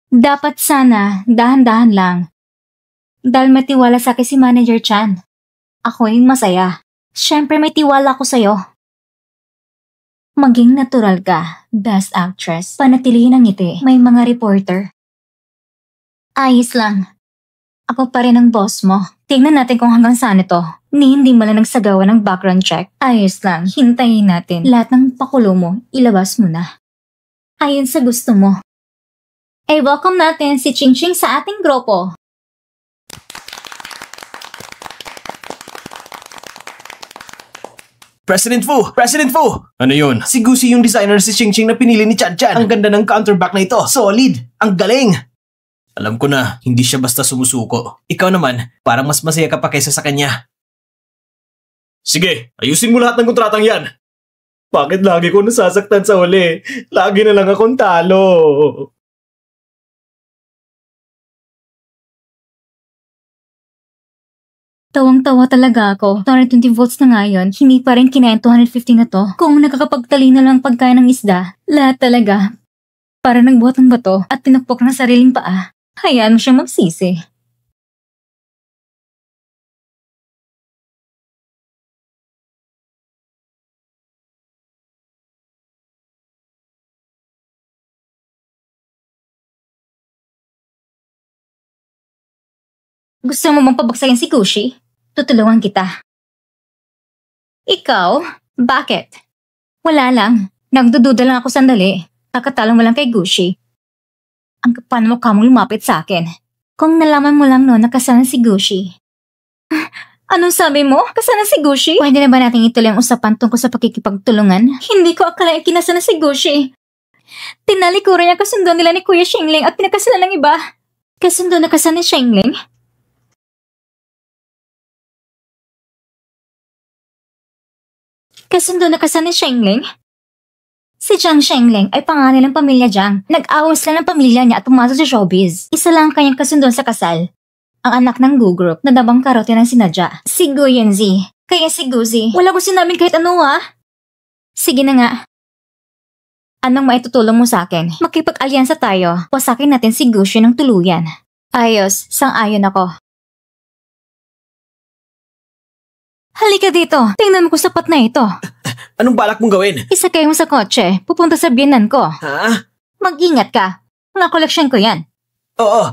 Dapat sana, dahan-dahan lang. Dahil may tiwala sa akin si Manager Chan. Ako ay masaya. Siyempre may tiwala ko sa'yo. Maging natural ka, Best Actress. Panatilihin ang ngiti. May mga reporter. Ayos lang. Ako pa rin ang boss mo. Tingnan natin kung hanggang saan ito. Hindi mo lang nagsagawa ng background check. Ayos lang. Hintayin natin. Lahat ng pakulo mo, ilabas mo na. Ayon sa gusto mo. Eh, welcome natin si Ching Ching sa ating grupo. President Fu! President Fu! Ano yun? Si Gusi yung designer si Ching Ching na pinili ni Chan Chan. Ang ganda ng counterback na ito. Solid! Ang galing! Alam ko na, hindi siya basta sumusuko. Ikaw naman, parang mas masaya ka pa kaysa sa kanya. Sige, ayusin mo lahat ng kontratang yan. Bakit lagi ko nasasaktan sa huli? Lagi na lang akong talo. Tawang-tawa talaga ako. 220 volts na nga yun, hindi pa rin kinain 250 na to. Kung nakakapagtali na lang pagkain ng isda, lahat talaga. Para nagbuhat ng bato at pinukpok ng sariling paa, hayaan mo siyang magsisi. Gusto mo bang pabagsakin si Gushi? Tutulungan kita. Ikaw? Bakit? Wala lang. Nagdududa lang ako sandali. Kakatalo mo lang kay Gushi. Ang kapal mo kamong lumapit sa akin. Kung nalaman mo lang noon na kasama si Gushi. Anong sabi mo? Kasama si Gushi? Pwede na ba natin ituloy ang usapan tungkol sa pakikipagtulungan? Hindi ko akalain kinasama si Gushi. Tinalikuran niya kasundo nila ni Kuya Xingling at pinakasalan ng iba. Kasundo na kasama ni Xingling? Kasundo na kasama ni Xingling? Si Jiang Xingling ay panganay ng pamilya Jiang. Nag-awang sila ng pamilya niya at pumasok sa showbiz. Isa lang ang kanyang kasundon sa kasal. Ang anak ng Gu Group na dabang karote ng sinadya. Si Gu Yanzi. Kaya si Guzi. Wala ko sinabing kahit ano Sige na nga. Anong maitutulong mo sa akin? Makipag-alyansa tayo. Wasakin natin si Gushi ng tuluyan. Ayos, sang-ayon ako. Halika dito. Tingnan mo kung sapat na ito. Anong balak mong gawin? Isakay mo sa kotse. Pupunta sa biyenan ko. Ha? Mag-ingat ka. Mga koleksyon ko yan. Oo.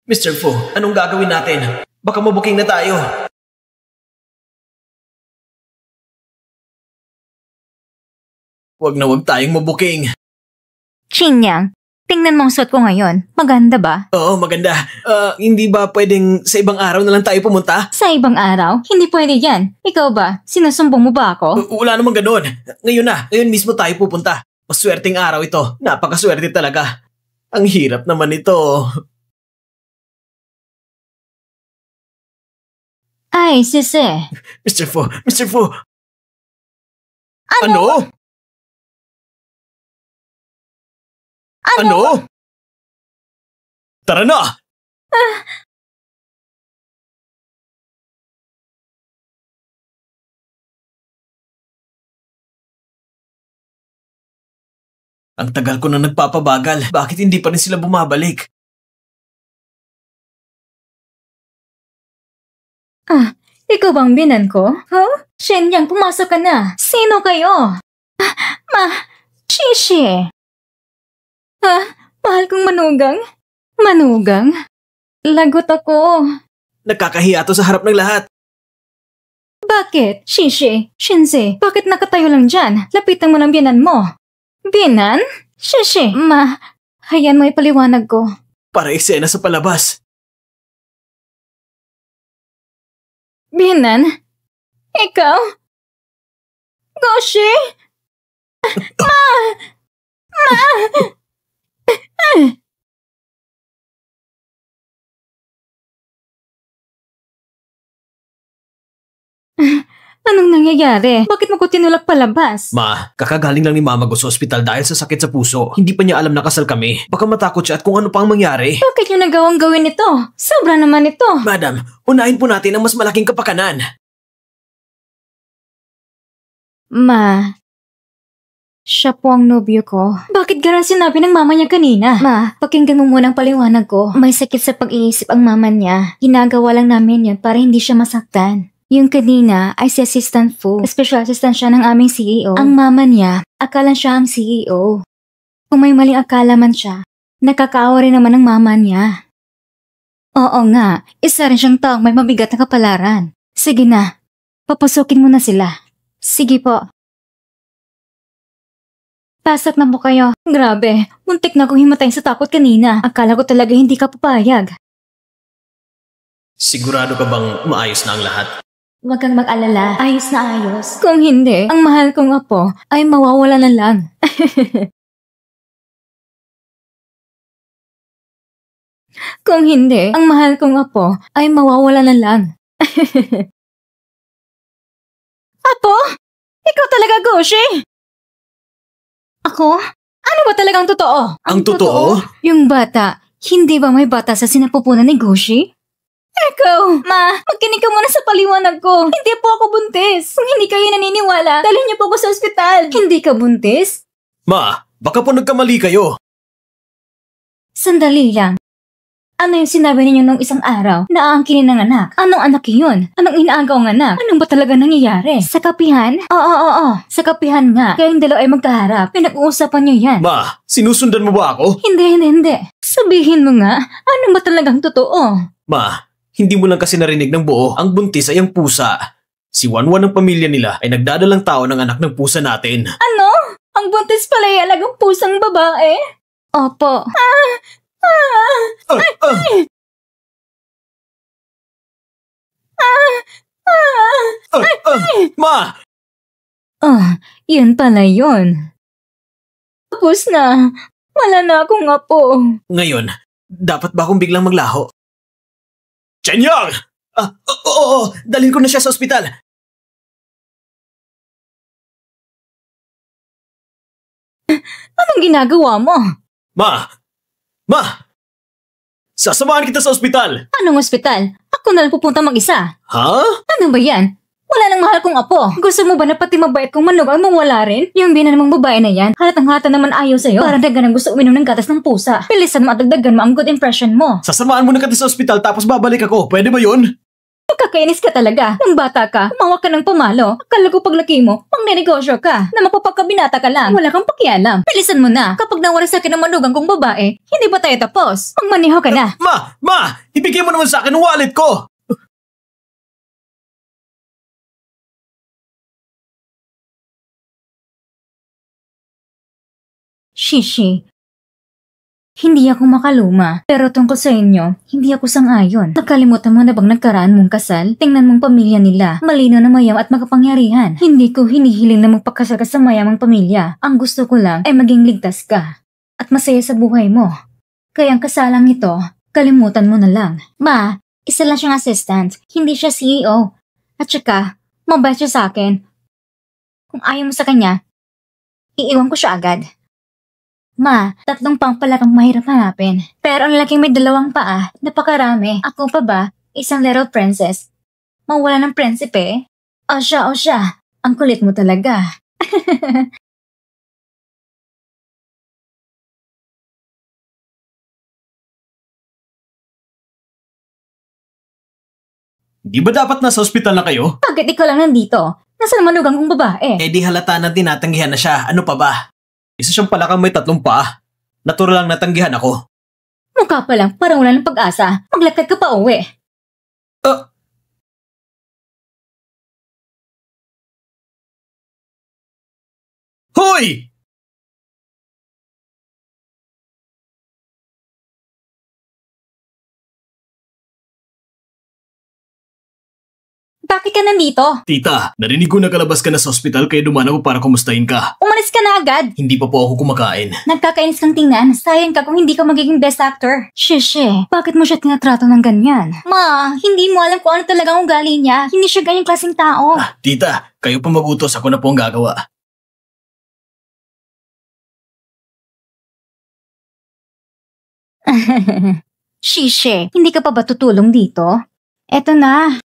Mr. Fu, anong gagawin natin? Baka mabuking na tayo. Wag na wag tayong mabuking. Chinyang, tingnan mo ang suot ko ngayon. Maganda ba? Oo, maganda. Hindi ba pwedeng sa ibang araw na lang tayo pumunta? Sa ibang araw? Hindi pwede yan. Ikaw ba? Sinusumbong mo ba ako? Wala namang ganun. Ngayon na. Ngayon mismo tayo pupunta. Maswerteng araw ito. Napakaswerte talaga. Ang hirap naman ito. Ay, sisi. Mr. Fu! Mr. Fu! Ano? Ano? Tara na! Ang tagal ko na nagpapabagal. Bakit hindi pa rin sila bumabalik? Ikaw bang binan ko? Huh? Shenyang, pumasok ka na. Sino kayo? Shishi. Mahal kong manugang? Manugang? Lagot ako. Nakakahiya to sa harap ng lahat. Bakit? Shishi, Shinzi, bakit nakatayo lang dyan? Lapitan mo ng biyanan mo. Biyanan? Shishi, hayaan mo ipaliwanag ko. Para eksena sa palabas. Biyanan? Ikaw? Goshi? Anong nangyayari? Bakit mo ko tinulak palabas? Ma, kakagaling lang ni Mama ko sa ospital dahil sa sakit sa puso. Hindi pa niya alam na kasal kami. Baka matakot siya at kung ano pa ang mangyari. Bakit nyo nagawang gawin ito? Sobra naman ito. Madam, unahin po natin ang mas malaking kapakanan. Siya po ang nobyo ko. Bakit ganun sinabi ng mama niya kanina? Pakinggan mo munang paliwanag ko. May sakit sa pag-iisip ang mama niya. Ginagawa lang namin yun para hindi siya masaktan. Yung kanina ay si Assistant Fu. Special assistant siya ng aming CEO. Ang mama niya, akala siya ang CEO. Kung may maling akala man siya, nakakaawa rin naman ang mama niya. Oo nga, isa rin siyang taong may mabigat na kapalaran. Sige na, papasukin mo na sila. Sige po. Pasok na po kayo. Grabe, muntik na akong himatayin sa takot kanina. Akala ko talaga hindi ka papayag. Sigurado ka bang maayos na ang lahat? Huwag kang mag-alala. Ayos na ayos. Kung hindi, ang mahal kong apo ay mawawala na lang. Kung hindi, ang mahal kong apo ay mawawala na lang. Apo? Ikaw talaga, Goshi? Ako? Ano ba talagang totoo? Ang totoo? Yung bata, hindi ba may bata sa sinapupunan ni Goshi? Ikaw, magkinig ka muna sa paliwanag ko. Hindi po ako buntis. Kung hindi kayo naniniwala, dalhin niyo po ako sa ospital. Hindi ka buntis? Ma, baka po nagkamali kayo. Sandali lang. Ano yung sinabi ninyo nung isang araw na aangkinin ng anak? Anong anak yun? Anong inaagaw ng anak? Anong ba talaga nangyayari? Sa kapihan? Oo. Sa kapihan nga. Kayong dalawa ay magkaharap. Pinag-uusapan niyo yan. Ma, sinusundan mo ba ako? Hindi. Sabihin mo nga, ano ba talagang totoo? Ma, hindi mo lang kasi narinig ng buo, ang buntis ay ang pusa. Si Wanwan ng pamilya nila ay nagdadalang tao ng anak ng pusa natin. Ano? Ang buntis pala ay alagang pusang babae? Opo. Ma! Yun pala yun. Tapos na. Wala na akong apo. Ngayon, dapat ba akong biglang maglaho? Chenyang! Oo, dalhin ko na siya sa ospital. Anong ginagawa mo? Ma! Sasamahan kita sa ospital! Anong ospital? Ako na lang pupunta mag-isa. Ha? Ano ba yan? Wala nang mahal kong apo. Gusto mo ba na pati mabait kong manugang mawala rin? Yung binan namang babae na yan, halatang-halata naman ayaw sa'yo. Parang dagan ang gusto uminom ng gatas ng pusa. Bilisan mo at dagdagan mo ang good impression mo. Sasamahan mo na kita sa ospital tapos babalik ako. Pwede ba yun? Kakainis ka talaga. Nung bata ka, umawak ka ng pamalo. Akala ko paglaki mo, mangnenegosyo ka. Na mapapagkabinata ka lang. Wala kang pakialam. Bilisan mo na. Kapag nawala sa akin ang manugang kong babae, hindi ba tayo tapos? Magmaniho ka na. Ma! Ibigay mo naman sa akin ang wallet ko! Shishi. Hindi ako makaluma, pero tungkol sa inyo, hindi ako sang-ayon. Nakalimutan mo na bang nagkaraan mong kasal? Tingnan mong pamilya nila, malino na mayam at makapangyarihan. Hindi ko hinihiling na magpakasal ka sa mayamang pamilya. Ang gusto ko lang ay maging ligtas ka at masaya sa buhay mo. Kaya ang kasalang ito, kalimutan mo na lang. Ma, Isa lang siyang assistant, hindi siya CEO. At saka, mabait siya sa akin. Kung ayaw mo sa kanya, iiwan ko siya agad. Ma, 3 pang palarong mahirap hanapin. Pero ang laking may 2 paa, napakarami. Ako pa ba, isang little princess. Mawala ng prinsipe? O siya. Ang kulit mo talaga. Di ba dapat nasa ospital na kayo? Bakit ikaw lang nandito? Nasaan manugang kong babae? Eh di halata na tinatanggihan na siya. Ano pa ba? Isa siyang palakang may 3 paa. Natural lang natanggihan ako. Mukha pa lang, parang wala ng pag-asa. Maglakad ka pa uwi. Hoy! Bakit ka nandito? Tita, narinig ko na kalabas ka na sa ospital kaya dumana ko para kumustahin ka. Umalis ka na agad. Hindi pa po ako kumakain. Nagkakainis kang tingnan. Sayang ka kung hindi ka magiging best actor. Shishe, bakit mo siya tinatrato ng ganyan? Ma, hindi mo alam kung ano talagang ugali niya. Hindi siya ganyang klaseng tao. Tita, kayo pa mag-utos, ako na po ang gagawa. Shishe, hindi ka pa ba tutulong dito? Eto na.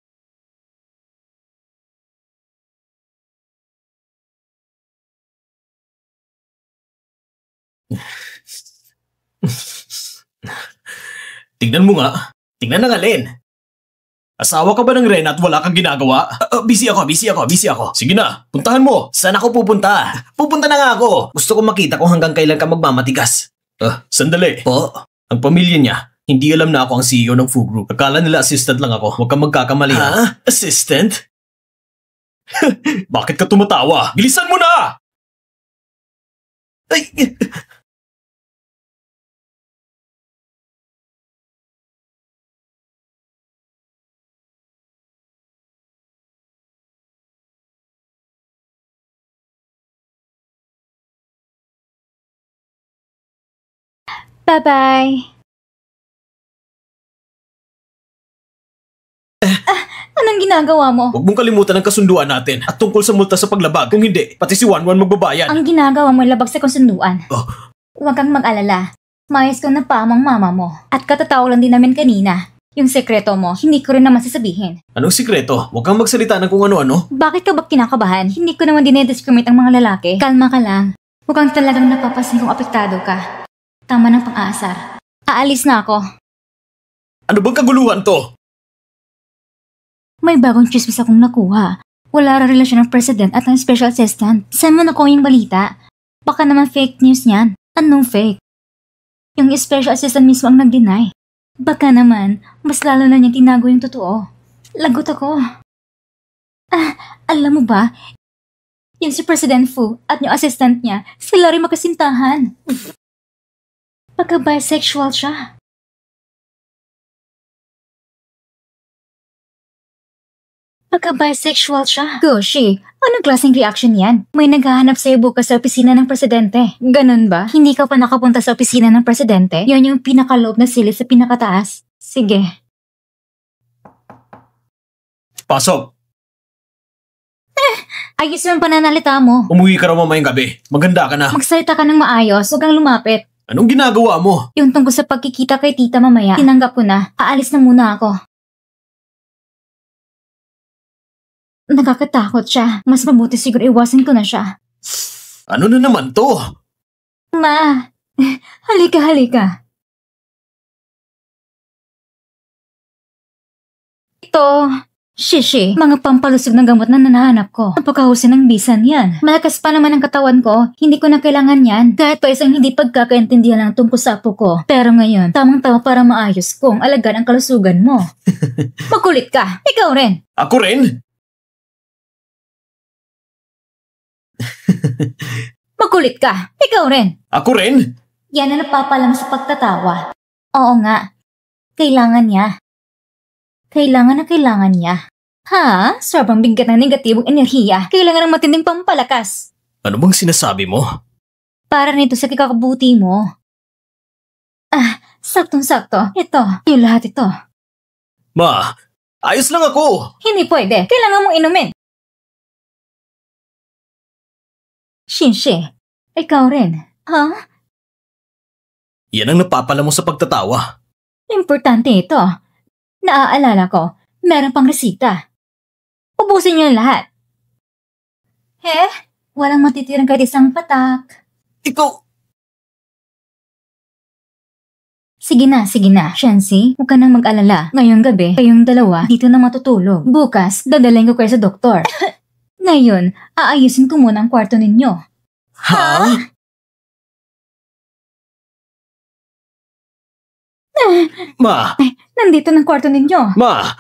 Tignan mo nga. Tignan na nga, Len. Asawa ka ba ng Ren at wala kang ginagawa? Busy ako. Sige na, puntahan mo. Saan ako pupunta? Pupunta na nga ako. Gusto ko makita kung hanggang kailan ka magmamatigas. Sandali. Po? Ang pamilya niya, hindi alam na ako ang CEO ng Fu Group. Akala nila assistant lang ako. Huwag kang magkakamali. Ha? Assistant? Bakit ka tumatawa? Bilisan mo na! Ay! Bye-bye. Anong ginagawa mo? Huwag mong kalimutan ang kasunduan natin at tungkol sa multa sa paglabag. Kung hindi, pati si Wanwan magbabayad. Ang ginagawa mo labag sa kasunduan. Oh. Huwag kang mag-alala. Mayos ko na pamang mama mo. At katatao lang din namin kanina. Yung sekreto mo, hindi ko rin naman sasabihin. Anong sikreto? Huwag kang magsalita ng kung ano-ano. Bakit ka ba kinakabahan? Hindi ko naman dinediscriminate ang mga lalaki. Kalma ka lang. Mukhang talagang napapasin kung apektado ka. Tama ng pang-aasar. Aalis na ako. Ano bang kaguluhan to? May bagong chismis akong nakuha. Wala ra relasyon ng president at ng special assistant. Saan mo nakuha yung balita? Baka naman fake news yan. Anong fake? Yung special assistant mismo ang nag-deny. Baka naman, mas lalo na niyang tinago yung totoo. Lagot ako. Alam mo ba? Yung si President Fu at yung assistant niya, sila rin magkasintahan. Baka bisexual siya. Goshi, anong klaseng reaction yan? May naghahanap sa'yo bukas sa opisina ng presidente. Ganun ba? Hindi ka pa nakapunta sa opisina ng presidente? Yan yung pinakaloob na silid sa pinakataas. Sige. Pasok. Ayos yung pananalita mo. Umuwi ka raw mamayang gabi. Maganda ka na. Magsalita ka ng maayos, huwag kang lumapit. Anong ginagawa mo? Yung tungkol sa pagkikita kay tita mamaya, tinanggap ko na. Aalis na muna ako. Nakakatakot siya. Mas mabuti siguro iwasan ko na siya. Ano na naman to? Ma, halika. Ito, shishi, mga pampalusog ng gamot na nanahanap ko. Napakahusay ng bisan yan. Malakas pa naman ang katawan ko, hindi ko na kailangan yan. Kahit pa isang hindi pagkakaintindihan lang tungkol sa apo ko. Pero ngayon, tamang-tama para maayos kong alagaan ang kalusugan mo. Makulit ka, ikaw rin. Ako rin? Makulit ka, ikaw rin. Ako rin? Yan na napapalam sa pagtatawa. Oo nga, kailangan niya. Kailangan niya. Ha? Sobrang bigat ng negatibong enerhiya. Kailangan ng matinding pampalakas. Ano bang sinasabi mo? Para nito sa kakabuti mo. Saktong-sakto. Ito, yung lahat ito. Ma, ayos lang ako. Hindi pwede. Kailangan mong inumin. Shinshi, ikaw rin. Ha? Yan ang napapala mo sa pagtatawa. Importante ito. Naaalala ko, meron pang resita. Ubusin niyo lahat. Walang matitirang kahit isang patak. Ikaw... Sige na, Shansi. Huwag ka nang mag-alala. Ngayong gabi, kayong dalawa dito na matutulog. Bukas, dadalhin ko kayo sa doktor. Ngayon, aayusin ko muna ang kwarto ninyo. Ha? Ma! Nandito ng kwarto ninyo. Ma!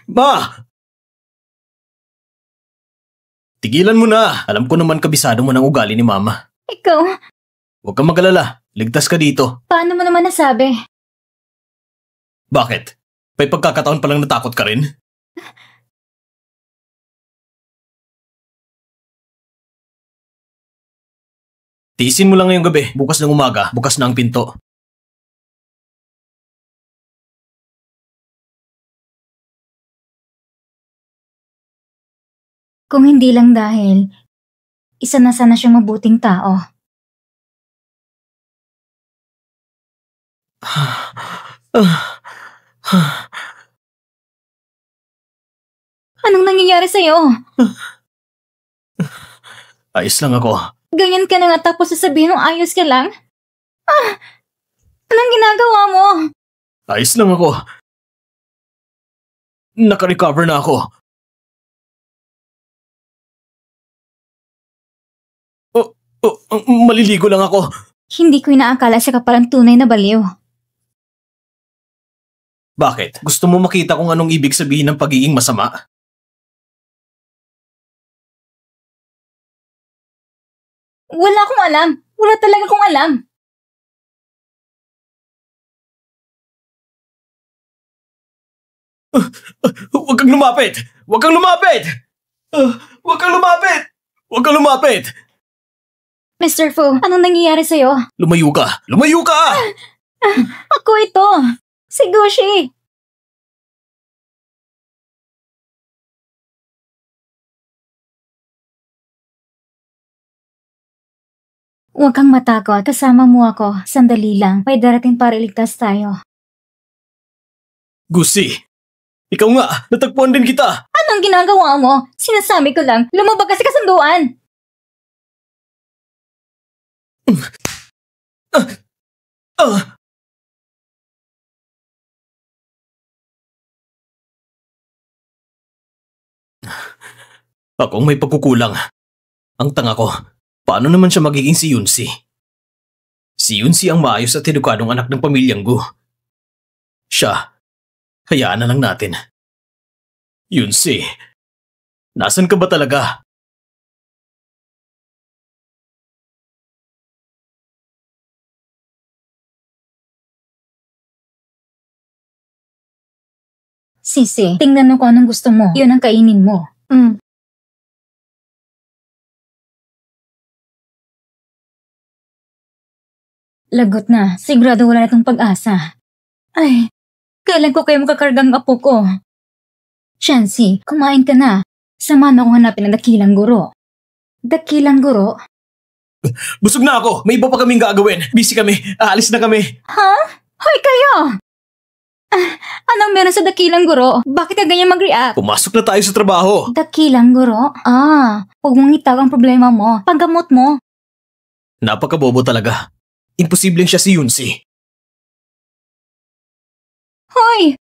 Ma! Tigilan mo na. Alam ko naman kabisado mo ng ugali ni Mama. Ikaw, Huwag kang mag-alala. Ligtas ka dito. paano mo naman nasabi? Bakit? May pagkakataon palang natakot ka rin? Tiisin mo lang ngayong gabi. Bukas ng umaga, bukas na ang pinto. Kung hindi lang dahil, isa na sana siyang mabuting tao. Anong nangyayari sa'yo? Ayos lang ako. Ganyan ka na nga tapos sasabihin mong ayos ka lang? Anong ginagawa mo? Ayos lang ako. Naka-recover na ako. Maliligo lang ako. Hindi ko inaakala siya ka palang tunay na baliw. Bakit? Gusto mo makita kung anong ibig sabihin ng pagiging masama? Wala akong alam. Wala talaga akong alam. Huwag kang lumapit! Huwag kang lumapit! Huwag kang lumapit! Huwag kang lumapit! Mr. Fu, anong nangyayari sa'yo? Lumayo ka! Lumayo ka! Ako ito. Si Gushi. Huwag kang matakot. Kasama mo ako. Sandali lang. May darating para iligtas tayo. Gusi! Ikaw nga! Natagpuan din kita! Anong ginagawa mo? Sinasabi ko lang, lumabag ka sa kasunduan. Akong may pagkukulang. Ang tanga ko, paano naman siya magiging si Yunsi? Si Yunsi ang maayos at edukadong anak ng pamilyang Gu. Siya, hayaan na lang natin. Yunsi, nasan ka ba talaga? Sisi, tingnan mo kung anong gusto mo. Yun ang kainin mo. Lagot na. Sigurado wala na itong pag-asa. Ay, kailan ko kayo makakargang apo ko? Shansi, kumain ka na. Samahan akong hanapin ang dakilang guro. Dakilang guro? Busog na ako! May iba pa kaming gagawin. Busy kami. Aalis na kami. Ha? Hoy kayo! Anong meron sa dakilang guro? Bakit ka ganyan mag-react? Pumasok na tayo sa trabaho. Dakilang guro? Huwag mong itaw ang problema mo. Paggamot mo. Napakabobo talaga. Imposibleng siya si Yunsi. Hoy!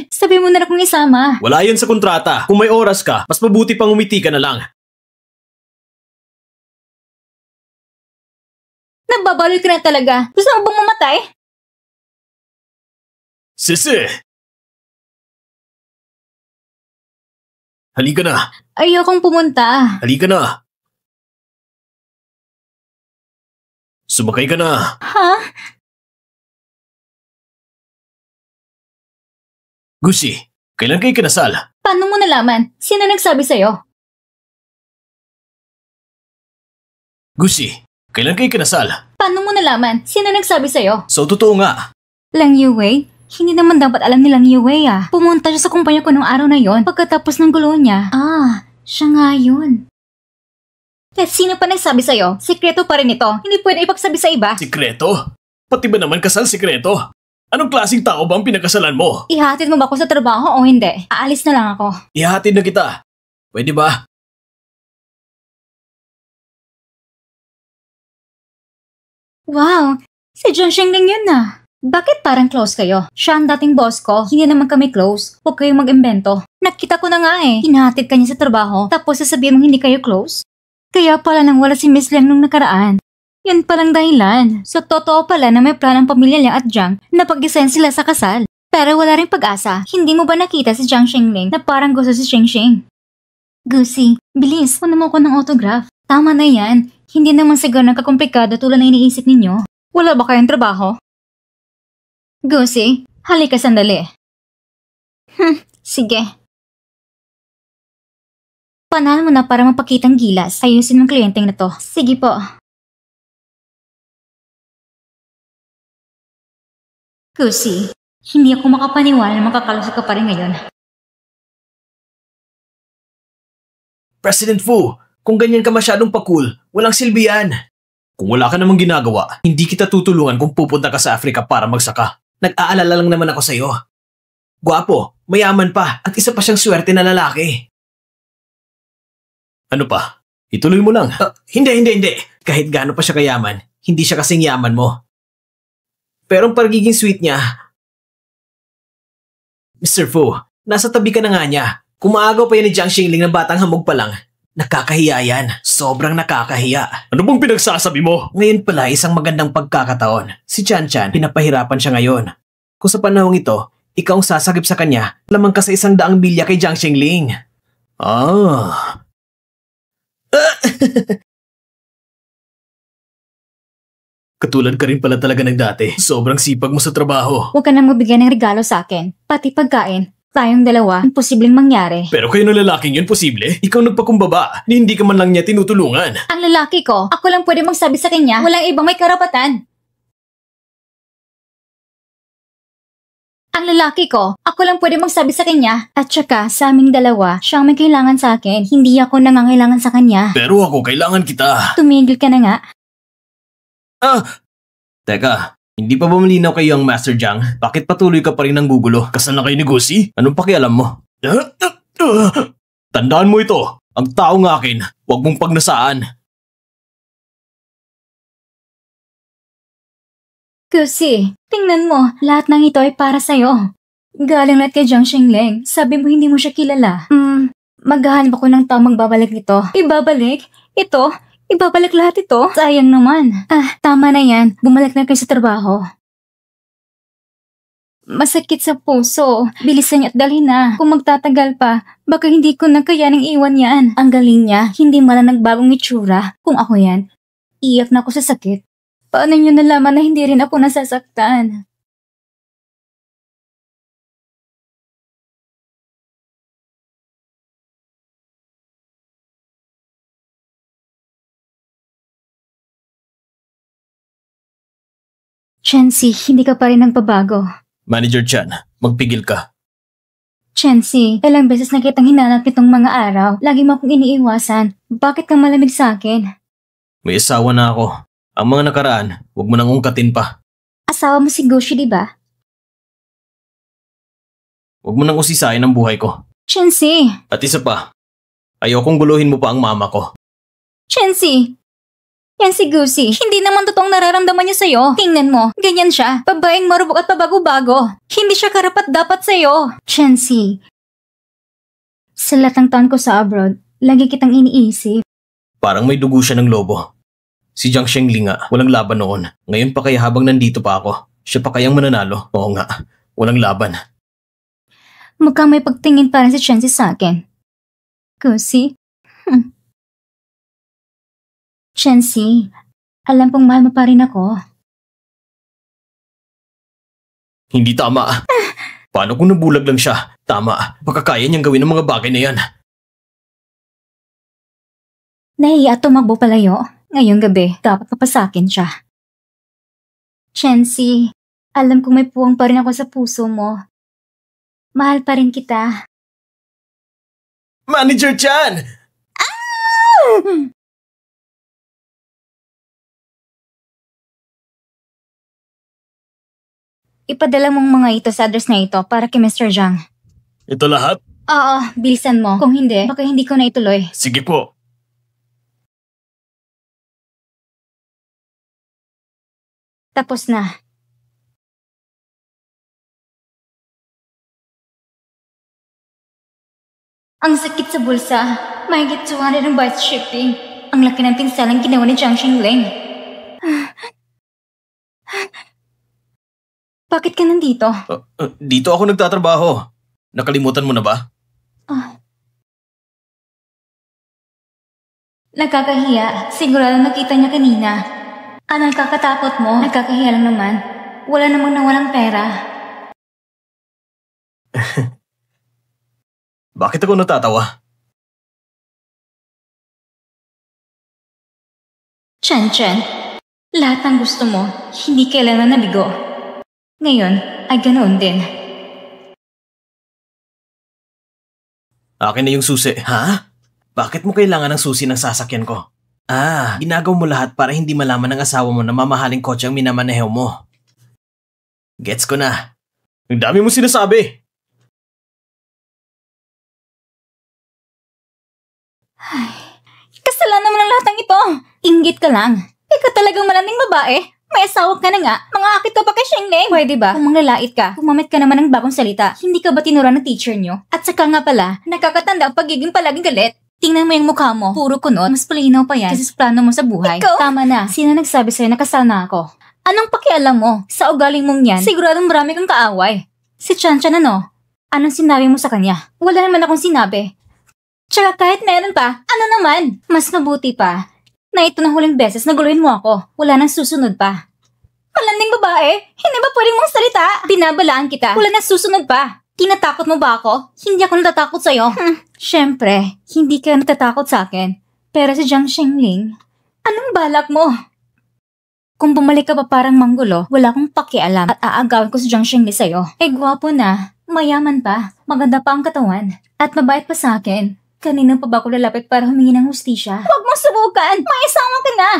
Sabi mo na kung isama. Wala yan sa kontrata. Kung may oras ka, mas mabuti pang umiti ka na lang. Nababaloy ka na talaga. Gusto mo bang mamatay? Sisi! Halika na. Ayokong pumunta. Halika na. Sumakay ka na. Ha? Gusi, kailan kayo kinasal? Paano mo nalaman? Sino nagsabi sa'yo? Gusi, kailan kayo kinasal? Paano mo nalaman? Sino nagsabi sa'yo? So, totoo nga. Lang Yuwei, Hindi naman dapat alam nilang Yue Pumunta siya sa kumpanya ko nung araw na yon pagkatapos ng gulo niya. Siya nga yun. Kaya sino pa nagsabi sa'yo? Sikreto pa rin ito. Hindi pwede ipagsabi sa iba. Sikreto? Pati ba naman kasal sikreto? Anong klaseng tao ba ang pinakasalan mo? Ihatid mo ba ako sa trabaho o hindi? Aalis na lang ako. Ihatid na kita. Pwede ba? Wow! Si John Shengling yun na. Bakit parang close kayo? Siya ang dating boss ko. Hindi naman kami close. Huwag kayong mag-imbento. Nakita ko na nga Hinahatid ka niya sa trabaho. Tapos sasabihin mong hindi kayo close? Kaya pala nang wala si Miss Liang nung nakaraan. Yan palang dahilan. So totoo pala na may plan ang pamilya Liang at Jiang na pag-design sila sa kasal. Pero wala ring pag-asa. Hindi mo ba nakita si Jiang Shengling na parang gusto si Shengsheng? Gusi, bilis. Kunin mo ko ng autograph. Tama na yan. Hindi naman siguro nagkakomplikado tulad na iniisip ninyo. Wala ba kayong trabaho? Gusi, halika sandali. Sige. Panalo mo na para mapakitang gilas. Ayusin ng kliyenteng na to. Sige po. Gusi, hindi ako makapaniwala na makakalusot ka pa rin ngayon. President Fu, kung ganyan ka masyadong pa-cool, walang silbi yan. Kung wala ka namang ginagawa, hindi kita tutulungan kung pupunta ka sa Africa para magsaka. Nag-aalala lang naman ako sa'yo. Gwapo, mayaman pa, at isa pa siyang swerte na lalaki. Ano pa? Ituloy mo lang. Hindi. Kahit gaano pa siya kayaman, hindi siya kasing yaman mo. Pero ang pagiging sweet niya... Mr. Fu, nasa tabi ka na nga niya. Kumaagaw pa yan ni Jiang Xingling na batang hamog pa lang. Nakakahiya yan. Sobrang nakakahiya. Ano bang pinagsasabi mo? Ngayon pala isang magandang pagkakataon. Si Chan Chan, pinapahirapan siya ngayon. Kung sa panahong ito, ikaw ang sasagip sa kanya, lamang ka sa 100 milya kay Jiang Xingling. Katulad ka rin pala talaga ng dati. Sobrang sipag mo sa trabaho. Huwag ka nang mabigyan ng regalo sa akin. Pati pagkain. Tayong dalawa, imposibleng mangyari. Pero kayo ng lalaking yun, posible? Ikaw nagpakumbaba, ni hindi ka man lang niya tinutulungan. Ang lalaki ko, ako lang pwede magsabi sa kanya, walang ibang may karapatan. Ang lalaki ko, ako lang pwede magsabi sa kanya. At saka, sa aming dalawa, siya ang may kailangan sa akin. Hindi ako nangangailangan sa kanya. Pero ako, kailangan kita. Tumigil ka na nga. Teka, hindi pa ba malinaw kayo ang Master Jiang? Bakit patuloy ka pa rin ng gugulo? Kasal na kayo ni Gusi? Anong pakialam mo? Tandaan mo ito. Ang taong akin, huwag mong pagnasaan. Gusi, tingnan mo, lahat ng ito ay para sa'yo. Galing lahat kay Jiang Xingling. Sabi mo hindi mo siya kilala. Maghahanap ako ng taong magbabalik nito. Ibabalik? Ito? Ibabalik lahat ito? Sayang naman. Tama na yan. Bumalik na kayo sa trabaho. Masakit sa puso. Bilisan niyo at dalhin na. Kung magtatagal pa, baka hindi ko na kayaning iwan yan. Ang galing niya, hindi man nagbagong itsura. Kung ako yan, iyak na ako sa sakit. Paano niyo nalaman na hindi rin ako nasasaktan? Chensi, hindi ka pa rin nagbabago. Manager Chan, magpigil ka. Chensi, ilang beses na kitang hinanap itong mga araw. Lagi mo akong iniiwasan. Bakit ka malamig sa akin? May asawa na ako. Ang mga nakaraan, huwag mo nang ungkatin pa. Asawa mo si Gushi, di ba? Huwag mo nang usisain ang buhay ko. Chensi! At isa pa, ayokong guluhin mo pa ang mama ko. Chensi! Yan si Gusi. Hindi naman totoong nararamdaman niya sa'yo. Tingnan mo, ganyan siya. Babaeng marubok at pabago-bago. Hindi siya karapat-dapat sa'yo. Chensi, sa latang taon ko sa abroad, lagi kitang iniisip. Parang may dugo siya ng lobo. Si Jiang Shengling nga, walang laban noon. Ngayon pa kaya habang nandito pa ako, siya pa kayang mananalo? Oo nga, walang laban. Mukhang may pagtingin pa rin si Chensi sa akin. Gusi? Chensi, alam kong mahal mo pa rin ako. Hindi tama. Paano kung nabulag lang siya? Tama, baka kaya niyang gawin ang mga bagay na yan. Nahiya at tumakbo palayo. Ngayong gabi, dapat kapasakin siya. Chensi, Alam kong may puwang pa rin ako sa puso mo. Mahal pa rin kita. Manager Chan! Ipadala mong mga ito sa address na ito para kay Mr. Zhang. Ito lahat? Oo, bilisan mo. Kung hindi, baka hindi ko na ituloy. Sige po. Tapos na. Ang sakit sa bulsa. Mahigit 200 ang bytes shipping. Ang laki ng pinsalang ginawa ni Jiang Xingling. Bakit ka nandito? Dito ako nagtatrabaho. Nakalimutan mo na ba? Nagkakahiya. Sigurado nakita niya kanina. Anong kakatakot mo? Nagkakahiya lang naman. Wala namang nawalang pera. Bakit ako natatawa? Chan, lahat ng gusto mo, hindi kailangan nabigo. Ngayon, ay ganoon din. Akin na yung susi. Ha? Bakit mo kailangan ng susi ng sasakyan ko? Ginagaw mo lahat para hindi malaman ng asawa mo na mamahaling kotse ang minamaneho mo. Gets ko na. Ang dami mo sinasabi. Kasalanan mo ng lahat ng ito. Inggit ka lang. Ikaw talagang malanding babae. May asawa ka na nga. Mga akit ka pa kay Xingling. Pwede ba? Kung manglalait ka, gumamit ka naman ng bagong salita. Hindi ka ba tinura ng teacher nyo? At saka nga pala, nakakatanda ang pagiging palaging galit. Tingnan mo yung mukha mo. Puro kunot. Mas palinaw pa yan kasi sa plano mo sa buhay. Ikaw? Tama na. Sino nagsabi sa'yo na kasal na ako? Anong pakialam mo? Sa ugaling mong yan, siguradong marami kang kaaway. Si Chanchan ano? Anong sinabi mo sa kanya? Wala naman akong sinabi. Tsaka kahit meron pa, ano naman? Mas mabuti pa na ito na huling beses na guluhin mo ako. Wala nang susunod pa. Malanding babae, hindi ba pwedeng mong salita? Binabalaan kita. Wala nang susunod pa. Tinatakot mo ba ako? Hindi ako natatakot sa'yo. Siyempre, hindi ka natatakot sa akin. Pero si Jiang Xingling, anong balak mo? Kung bumalik ka pa parang manggulo, wala akong pakialam at aagawin ko si Jiang Xingling sa'yo. Gwapo na, mayaman pa, maganda pa ang katawan, at mabait pa sa akin. Kanina pa ba ako lalapit para humingi ng hustisya? Huwag mong subukan! May asawa ka na!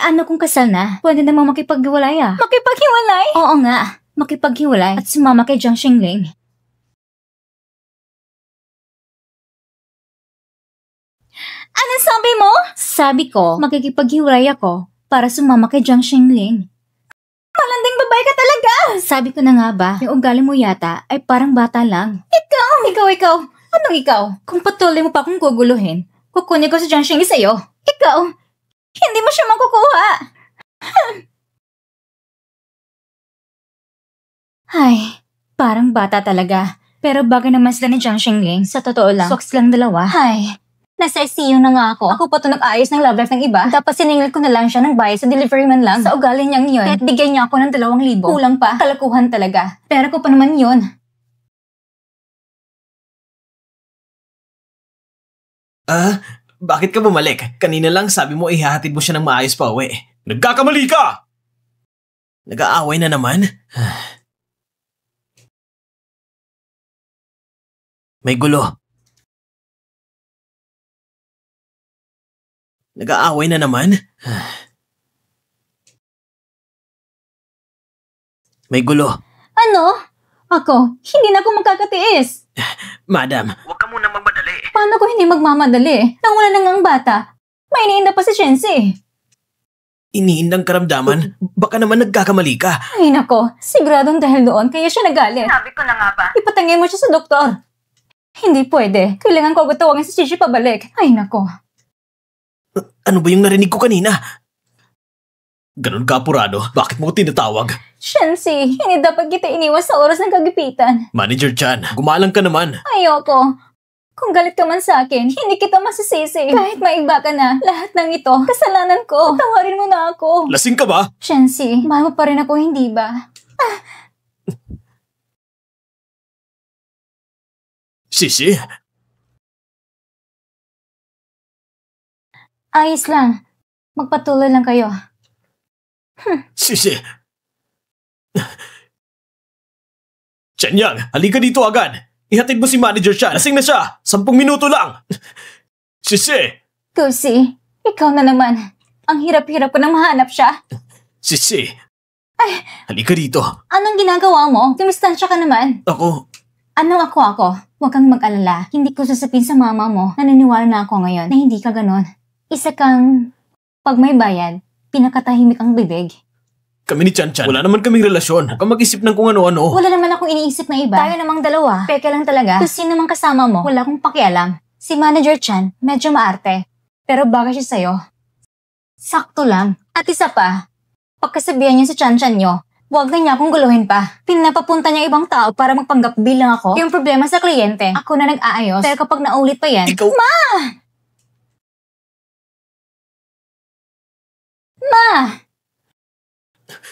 Ano kung kasal na? Pwede namang makipaghiwalay Makipaghiwalay? Oo nga, makipaghiwalay at sumama kay Jiang Xingling. Anong sabi mo? Sabi ko, makikipaghiwalay ako para sumama kay Jiang Xingling. Malanding babae ka talaga! Sabi ko na nga ba, yung ugali mo yata ay parang bata lang. Ikaw! Anong ikaw? Kung patuloy mo pa akong guguluhin, kukunin ko si Jiang Xingling sa'yo. Ikaw, hindi mo siya makukuha. Ay, parang bata talaga. Pero bagay naman sila ni Jiang Xingling. Sa totoo lang, socks lang dalawa. Ay, nasa ICU na nga ako. Ako pa ito nag-ayos ng love life ng iba. Dapat siningil ko na lang siya ng bayad sa delivery man lang. Sa ugali niyang yun, kahit bigyan niya ako ng 2,000. Kulang pa, kalakuhan talaga. Pero ko pa naman yun. Bakit ka bumalik? Kanina lang sabi mo ihahatid mo siya ng maayos pa uwi. Nagkakamali ka! Nag-aaway na naman? May gulo. Nag-aaway na naman? May gulo. Ano? Ako, hindi na ako magkakatiis. Madam, huwag ka munang magmadali. Paano ko hindi magmamadali? Nang wala na nga ang bata. May iniinda pa si Shensi. Iniindang karamdaman? Baka naman nagkakamali ka. Ay nako, siguradong dahil doon kaya siya nagalit. Sabi ko na nga ba? Ipatangin mo siya sa doktor. Hindi pwede. Kailangan ko agad tawagin si Chichi pabalik. Ay nako. Ano ba yung narinig ko kanina? Ganon ka apurado? Bakit mo ko tinatawag? Shensi, hindi dapat kita iniwan sa oras ng kagipitan. Manager Chan, gumalang ka naman. Ayoko. Kung galit ka man sa akin, hindi kita masisisi. Kahit maiba ka na, lahat ng ito, kasalanan ko. Tawarin mo na ako. Lasing ka ba? Shensi, mahal mo pa rin ako, hindi ba? Sisi? Ayos lang. Magpatuloy lang kayo. Sisi? Shenyang, halika dito agad. Ihatid mo si Manager Chan. Lasing na siya. 10 minuto lang. Sisi! Gusi, ikaw na naman. Ang hirap-hirap ko nang mahanap siya. Sisi! Ay, halika dito. anong ginagawa mo? Dumistansya ka naman. Ako, Anong ako? Huwag kang mag-alala. Hindi ko sasabihin sa mama mo. Naniniwala na ako ngayon na hindi ka ganon. Isa kang, pag may bayad, pinakatahimik ang bibig. kami ni Chan Chan, wala naman kaming relasyon. Huwag kang mag-isip ng kung ano-ano. Wala naman akong iniisip na iba. Tayo namang dalawa. Peke lang talaga. Kung sino namang kasama mo, wala akong pakialam. Si Manager Chan, medyo maarte. Pero bagay siya sa'yo. Sakto lang. At isa pa, pagkasabihan niya sa Chan Chan nyo, huwag na niya akong guluhin pa. Pinapapunta niya ibang tao para magpanggap bilang ako. Yung problema sa kliyente, ako na nag-aayos. Pero kapag naulit pa yan, Ikaw, Ma!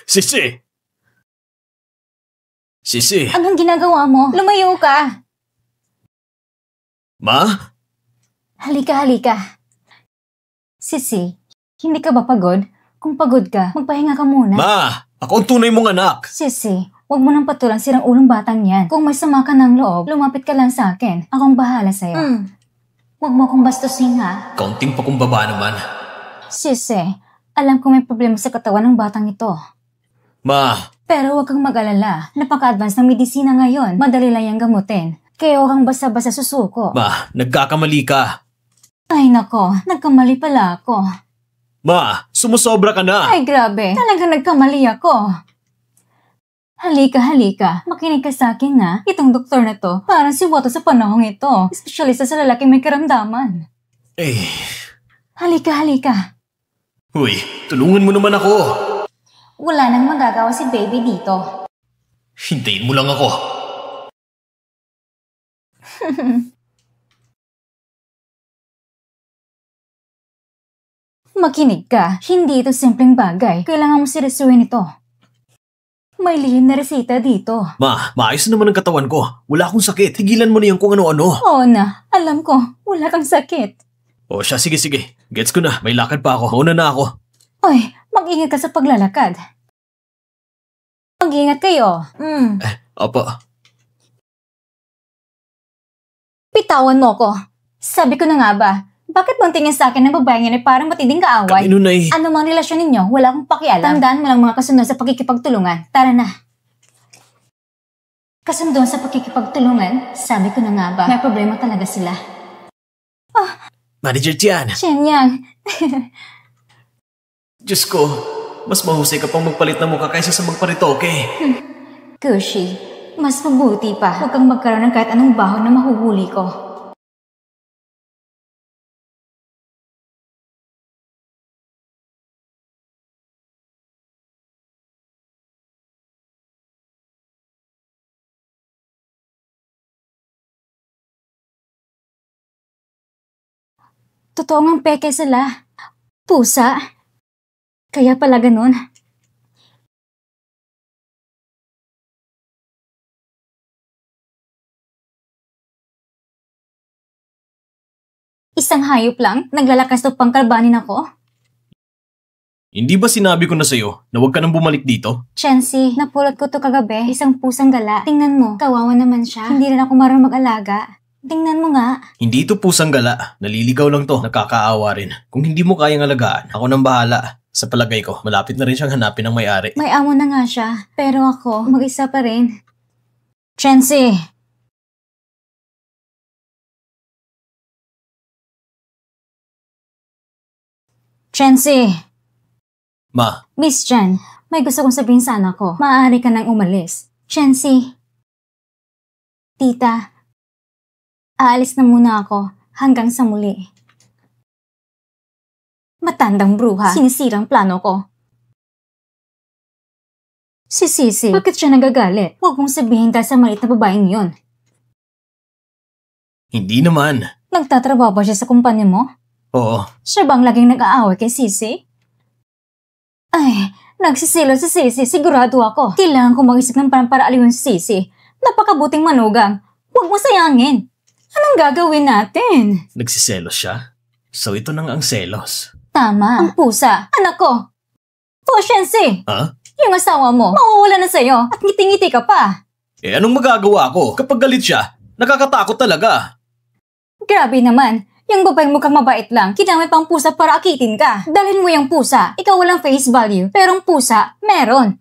Sisi! Sisi! Anong ginagawa mo? Lumayo ka. Ma? Halika. Sisi, hindi ka ba pagod? Kung pagod ka, magpahinga ka muna. Ma! Ako ang tunay mong anak! Sisi, huwag mo nang patulan sirang ulong batang yan. Kung may sama ka ng loob, lumapit ka lang sa akin. Akong bahala sa'yo. Huwag mo akong bastusin ha. Kaunting pakumbaba naman. Sisi, alam ko may problema sa katawan ng batang ito. Ma! Pero huwag kang mag-alala. Napaka-advance ng medisina ngayon. Madali lang yung gamutin. Kaya huwag kang basta-basta susuko. Ma, nagkakamali ka. Ay nako, nagkamali pala ako. Ma, sumusobra ka na. Ay grabe, talagang nagkamali ako. Halika. Makinig ka sa akin na. Itong doktor na to, parang si Wato sa panahong ito. Espesyalista sa lalaki may karamdaman. Eh, Halika. huy, tulungan mo naman ako. Wala nang magagawa si baby dito. Hintayin mo lang ako. Makinig ka. Hindi ito simpleng bagay. Kailangan mo seryosohin ito. May lihim na resita dito. Ma, maayos naman ang katawan ko. Wala akong sakit. Higilan mo na yung kung ano-ano. Oo na. Alam ko. Wala kang sakit. O siya, sige. Gets ko na. May lakad pa ako. Mauna na ako. Oy, mag-ingat ka sa paglalakad. Mag-ingat kayo. Opo. Pitawan mo ko. Sabi ko na nga ba, bakit bang tingin sa akin ng babaeng yan ay parang matinding kaaway? Kami nun ay... Ano mang relasyon ninyo, wala akong pakialam. Tandaan mo lang mga kasunod sa pakikipagtulungan. Tara na. Kasunod sa pakikipagtulungan, sabi ko na nga ba, may problema talaga sila. Manager Tian, Shenyang, Diyos ko, mas mahusay ka pang magpalit ng mukha kaysa sa magparitoke. Kushi, mas mabuti pa. Huwag kang magkaroon ng kahit anong baho na mahuhuli ko. Totoo ngang peke sila. Pusa. Kaya pala ganun. Isang hayop lang? Naglalakas ng pangkalbanin ako? Hindi ba sinabi ko na sa'yo na huwag ka nang bumalik dito? Chancy, napulot ko to kagabi. Isang pusang gala. Tingnan mo, kawawa naman siya. Hindi rin ako marunong mag-alaga. Tingnan mo nga. Hindi ito pusang gala. Naliligaw lang to. Nakakaawa rin. Kung hindi mo kayang alagaan, ako nang bahala. Sa palagay ko, malapit na rin siyang hanapin ng may-ari. May amo na nga siya. Pero ako, mag-isa pa rin. Chancy! Chancy! Ma, Miss Chan, may gusto kong sabihin sa anak ko. Maaari ka nang umalis. Chancy! Tita, aalis na muna ako hanggang sa muli. Matandang bruha, sinisirang plano ko. Si Sisi, bakit siya nagagalit? Huwag mong sabihin dahil sa maliit na babaeng yon. hindi naman. Nagtatrabaho ba siya sa kumpanya mo? Oo, Siya bang laging nag-aaway kay Sisi? Ay, nagsisilo si Sisi, sigurado ako. Kailangan ko mag-isip ng parang-paraaliwan si Sisi. Napakabuting manugang. Huwag mo sayangin. Anong gagawin natin? nagsiselos siya. So ito na nga ang selos. Tama. Ang pusa. Anak ko. Shensi, Ha? yung asawa mo, mawawala na sa'yo at ngiti-ngiti ka pa. Anong magagawa ko? Kapag galit siya, nakakatakot talaga. Grabe naman. Yung babaeng mukhang mabait lang, kinamay pang pusa para akitin ka. Dalhin mo yung pusa. Ikaw walang face value, pero ang pusa, meron.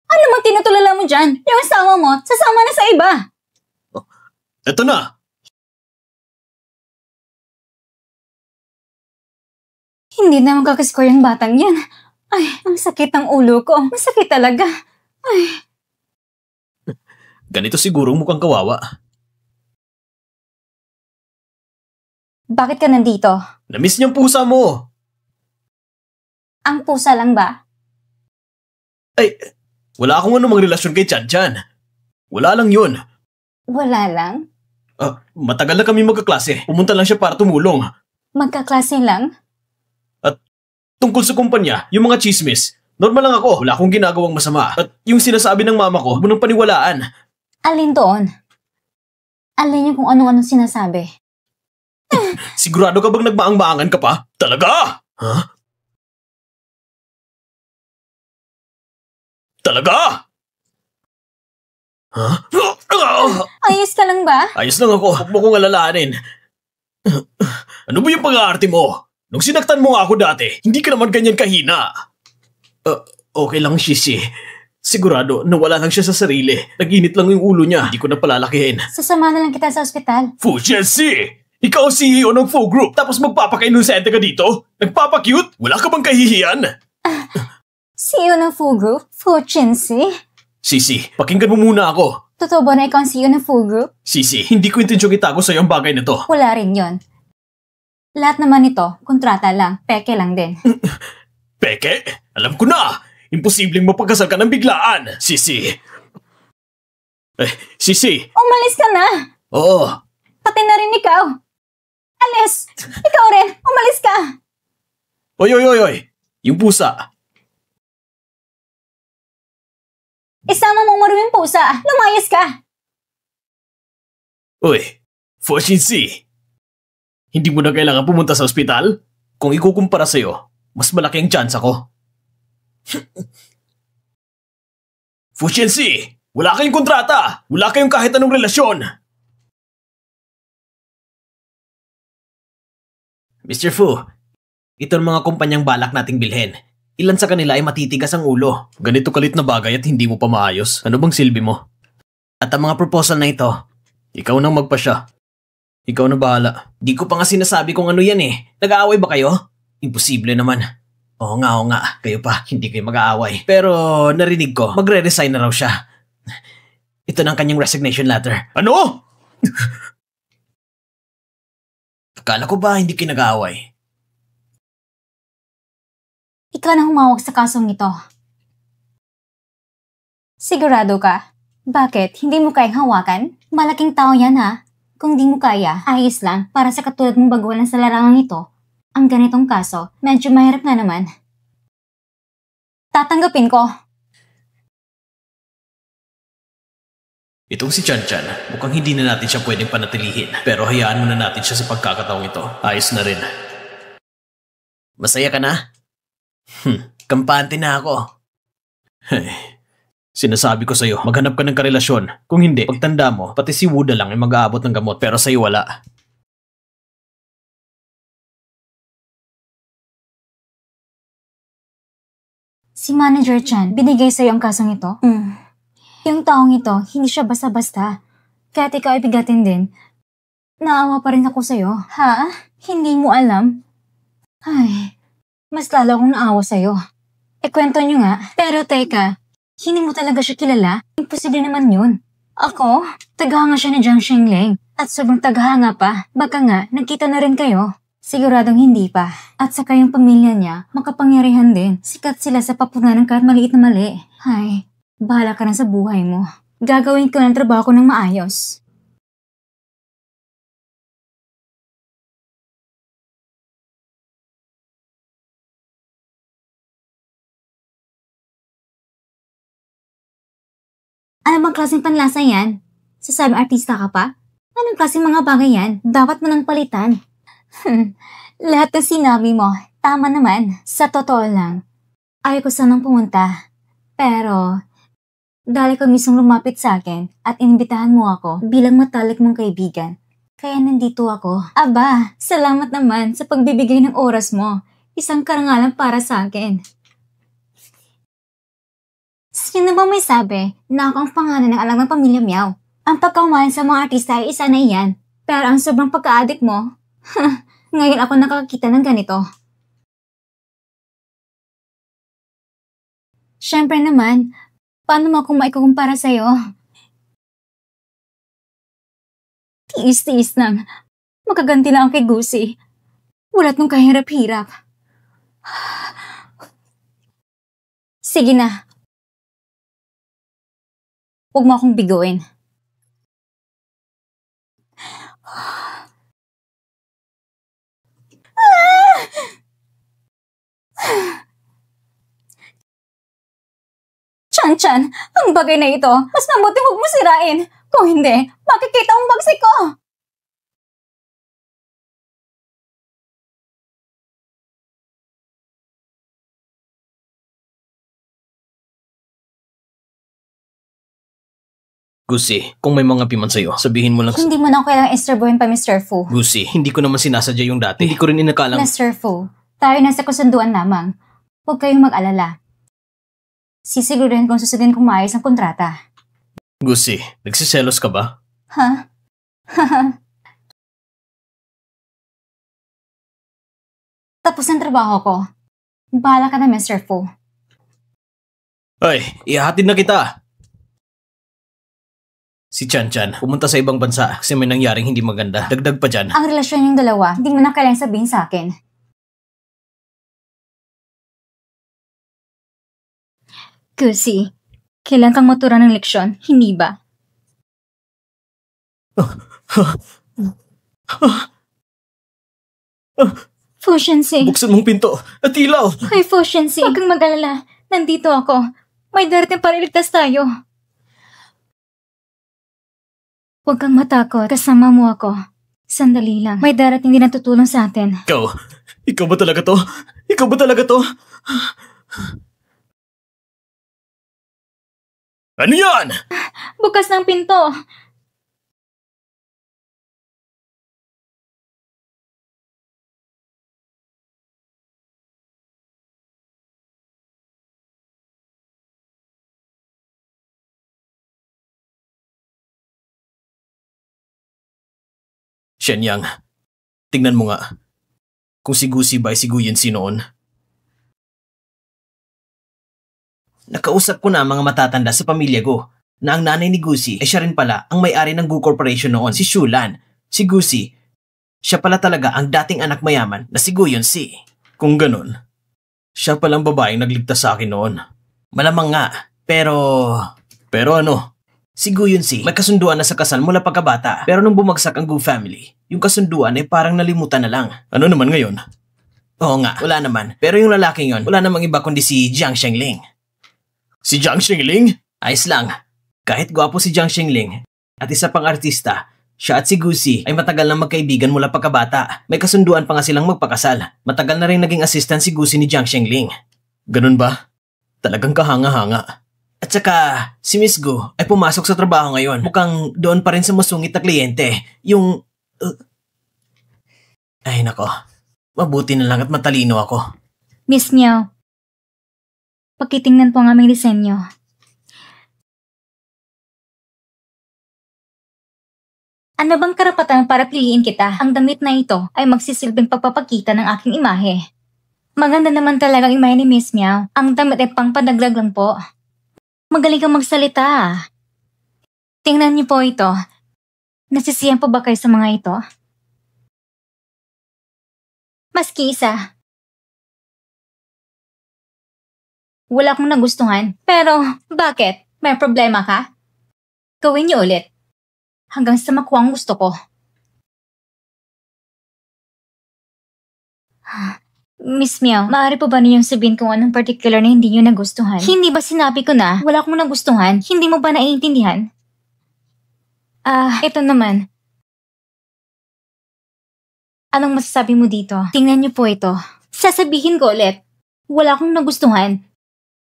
Ano mang tinutulala mo dyan? Yung asawa mo, sasama na sa iba. Eto na! Hindi na magkakasko yung batang yan. Ay, ang sakit ng ulo ko. Masakit talaga. Ay, Ganito siguro mukhang kawawa. bakit ka nandito? Namiss niyang pusa mo. Ang pusa lang ba? Ay, wala akong anumang relasyon kay Chan Chan. Wala lang yun. Wala lang. Matagal na kami magkaklase. Pumunta lang siya para tumulong. Magkaklase lang? Tungkol sa kumpanya, yung mga chismis. Normal lang ako. Wala akong ginagawang masama. At yung sinasabi ng mama ko, huwag mo nang paniwalaan. Alin doon? Alin yung kung ano-ano sinasabi? Sigurado ka bang nagmaang-maangan ka pa? Talaga? Ha? Talaga? Ha? Ayos ka lang ba? Ayos lang ako. Huwag mo kong alalahanin. Ano ba yung pag-aarte mo? Nung sinaktan mo nga ako dati, hindi ka naman ganyan kahina. Okay lang, Shishi. Sigurado, nawala lang siya sa sarili. Nag-init lang yung ulo niya. Hindi ko na palalakihin. Sasama na lang kita sa ospital. Fu Jianxi! Ikaw ang CEO ng Fu Group, tapos magpapaka-inosente ka dito? Nagpapa-cute? Wala ka bang kahihiyan? CEO ng Fu Group? Fu Chinsi? Sisi, pakinggan mo muna ako. Totoo ba na ikaw ang CEO ng Fu Group? Sisi, hindi ko intensyong itago sa'yo ang bagay na to. Wala rin yon. Lahat naman ito, kontrata lang, peke lang din. Peke? Alam ko na! Imposibleng mapagkasal ka ng biglaan, Sisi. Sisi! Umalis ka na! Oo. Pati na rin ikaw! Alis! Ikaw rin! Umalis ka! Oy! Yung pusa. Isama mong maruming pusa! Lumayas ka! Uy, Fu Jinxi. Hindi mo na kailangan pumunta sa ospital? Kung ikukumpara sa'yo, mas malaki ang chance ako. Fu Jinxi, wala kayong kontrata! Wala kayong kahit anong relasyon! Mr. Fu, ito ang mga kumpanyang balak nating bilhin. Ilan sa kanila ay matitigas ang ulo. Ganito kalit na bagay at hindi mo pa maayos. Ano bang silbi mo? At ang mga proposal na ito, ikaw nang magpasya. Ikaw na bahala. Di ko pa nga sinasabi kung ano yan eh. Nag-aaway ba kayo? Imposible naman. Oo nga. Kayo pa, hindi kayo mag-aaway. Pero narinig ko, magre-resign na raw siya. Ito na ang kanyang resignation letter. Ano? Akala ko ba hindi kayo nag-aaway? Ikaw na humawak sa kasong ito. Sigurado ka? Bakit? Hindi mo kayang hawakan? Malaking tao yan ha. Kung di mo kaya, ayos lang para sa katulad mong bagulan sa larangang ito. Ang ganitong kaso, medyo mahirap na naman. Tatanggapin ko. Itong si Chan Chan, mukhang hindi na natin siya pwedeng panatilihin. Pero hayaan muna natin siya sa pagkakataong ito. Ayos na rin. Masaya ka na? Kampante na ako. Sinasabi ko sa'yo, maghanap ka ng karelasyon. Kung hindi, pagtanda mo, pati si Wuda lang ay mag-aabot ng gamot pero sa'yo wala. Si Manager Chan, binigay sa'yo ang kasong ito? Yung taong ito, hindi siya basta-basta. Kahit ikaw ay bigatin din, naawa pa rin ako sa'yo. Ha? Hindi mo alam? Ay, mas lalo akong naawa sa'yo. Kwento nyo nga. Pero teka, hindi mo talaga siya kilala? Imposible naman yun. Ako, tagahanga siya ni Jiang Xingling. At sobrang tagahanga pa. Baka nga, nagkita na rin kayo. Siguradong hindi pa. At saka yung pamilya niya, makapangyarihan din. Sikat sila sa papunan ng kahit maliit na mali. Ay, bahala ka na sa buhay mo. Gagawin ko ng trabaho ko ng maayos. Ano bang klaseng panlasa yan? Sasabing artista ka pa? Anong klaseng mga bagay yan? Dapat mo nang palitan. Lahat ng sinabi mo, tama naman. Sa totoo lang, ayaw ko sanang pumunta. Pero, dahil ka mismong lumapit sa akin at inimbitahan mo ako bilang matalik mong kaibigan, kaya nandito ako. Aba, salamat naman sa pagbibigay ng oras mo. Isang karangalan para sa akin. Sino ba may sabi na ako ang pangalan ng alam ng pamilya Meow? Ang pagkaumahan sa mga artista ay isa na iyan. Pero ang sobrang pagka-addict mo, ngayon ako nakakita ng ganito. Siyempre naman, paano mo akong maikukumpara sa'yo? Tiis-tiis lang. Makaganti lang kay Gusi. Walat nung kahirap-hirap. Sige na. Huwag mo akong biguin. Chan-chan, ang bagay na ito, mas mabuti huwag mo sirain. Kung hindi, makikita ang bagsik ko. Gusi, kung may mga piman sa'yo, sabihin mo lang Hindi mo na kailangang istorbohin pa, Mr. Fu. Gusi, hindi ko naman sinasadya yung dati. Hindi ko rin inakalang... Mr. Fu, tayo nasa kasunduan lamang. Huwag kayong mag-alala. Sisigurin kung susundin kong maayos ang kontrata. Gusi, nagsiselos ka ba? Ha? Tapos ang trabaho ko. Bahala ka na, Mr. Fu. Ay, ihahatid na kita! Si Chan-chan, pumunta sa ibang bansa kasi may nangyaring hindi maganda. Dagdag pa dyan. Ang relasyon yung dalawa, hindi mo na kailangang sabihin sa akin. Gusi, kailan kang matura ng leksyon, hindi ba? Fushensi. Buksan mong pinto at ilaw! Ay, Fushensi, huwag kang mag-alala. Nandito ako. May darating para iligtas tayo. Huwag kang matakot. Kasama mo ako. Sandali lang. May darating din na tutulong sa atin. Ikaw ba talaga to? Ikaw ba talaga to? Ano yan? Bukas ng pinto. Shenyang, tingnan mo nga. Kung si Gusi ba ay si Guyensi noon. Nakausap ko na ang mga matatanda sa pamilya ko na ang nanay ni Gusi ay siya rin pala ang may-ari ng Gu Corporation noon, si Shulan. Si Gusi, siya pala talaga ang dating anak mayaman na si Guyensi. Kung ganun, siya palang babaeng nagligtas sa akin noon. Malamang nga, pero ano? Si Guyensi, may kasunduan na sa kasal mula pagkabata. Pero nung bumagsak ang Gu family, yung kasunduan ay parang nalimutan na lang. Ano naman ngayon? Oo nga, wala naman. Pero yung lalaking yon, wala namang iba kundi si Jiang Shengling. Si Jiang Shengling? Ayos lang. Kahit gwapo si Jiang Shengling at isa pang artista, siya at si Gusi ay matagal na magkaibigan mula pagkabata. May kasunduan pa nga silang magpakasal. Matagal na rin naging assistant si Gusi ni Jiang Shengling. Ganun ba? Talagang kahanga-hanga. At saka, si Miss Gu ay pumasok sa trabaho ngayon. Mukhang doon pa rin sa masungit na kliyente. Yung... Ay nako, mabuti na lang at matalino ako. Miss Meow, pakitingnan po ang aming disenyo. Ano bang karapatan para piliin kita? Ang damit na ito ay magsisilbing pagpapakita ng aking imahe. Maganda naman talaga ang imahe ni Miss Meow. Ang damit ay pangpadagdag lang po. Magaling kang magsalita. Tingnan niyo po ito. Nasisiyan po ba kayo sa mga ito? Maski isa. Wala akong nagustuhan. Pero, bakit? May problema ka? Gawin niyo ulit. Hanggang sa makuha ang gusto ko. Miss Meow, maaari pa ba ninyong sabihin kung anong particular na hindi nyo nagustuhan? Hindi ba sinabi ko na wala akong nagustuhan? Hindi mo ba naiintindihan? Ito naman. Anong masasabi mo dito? Tingnan niyo po ito. Sasabihin ko ulit, wala akong nagustuhan.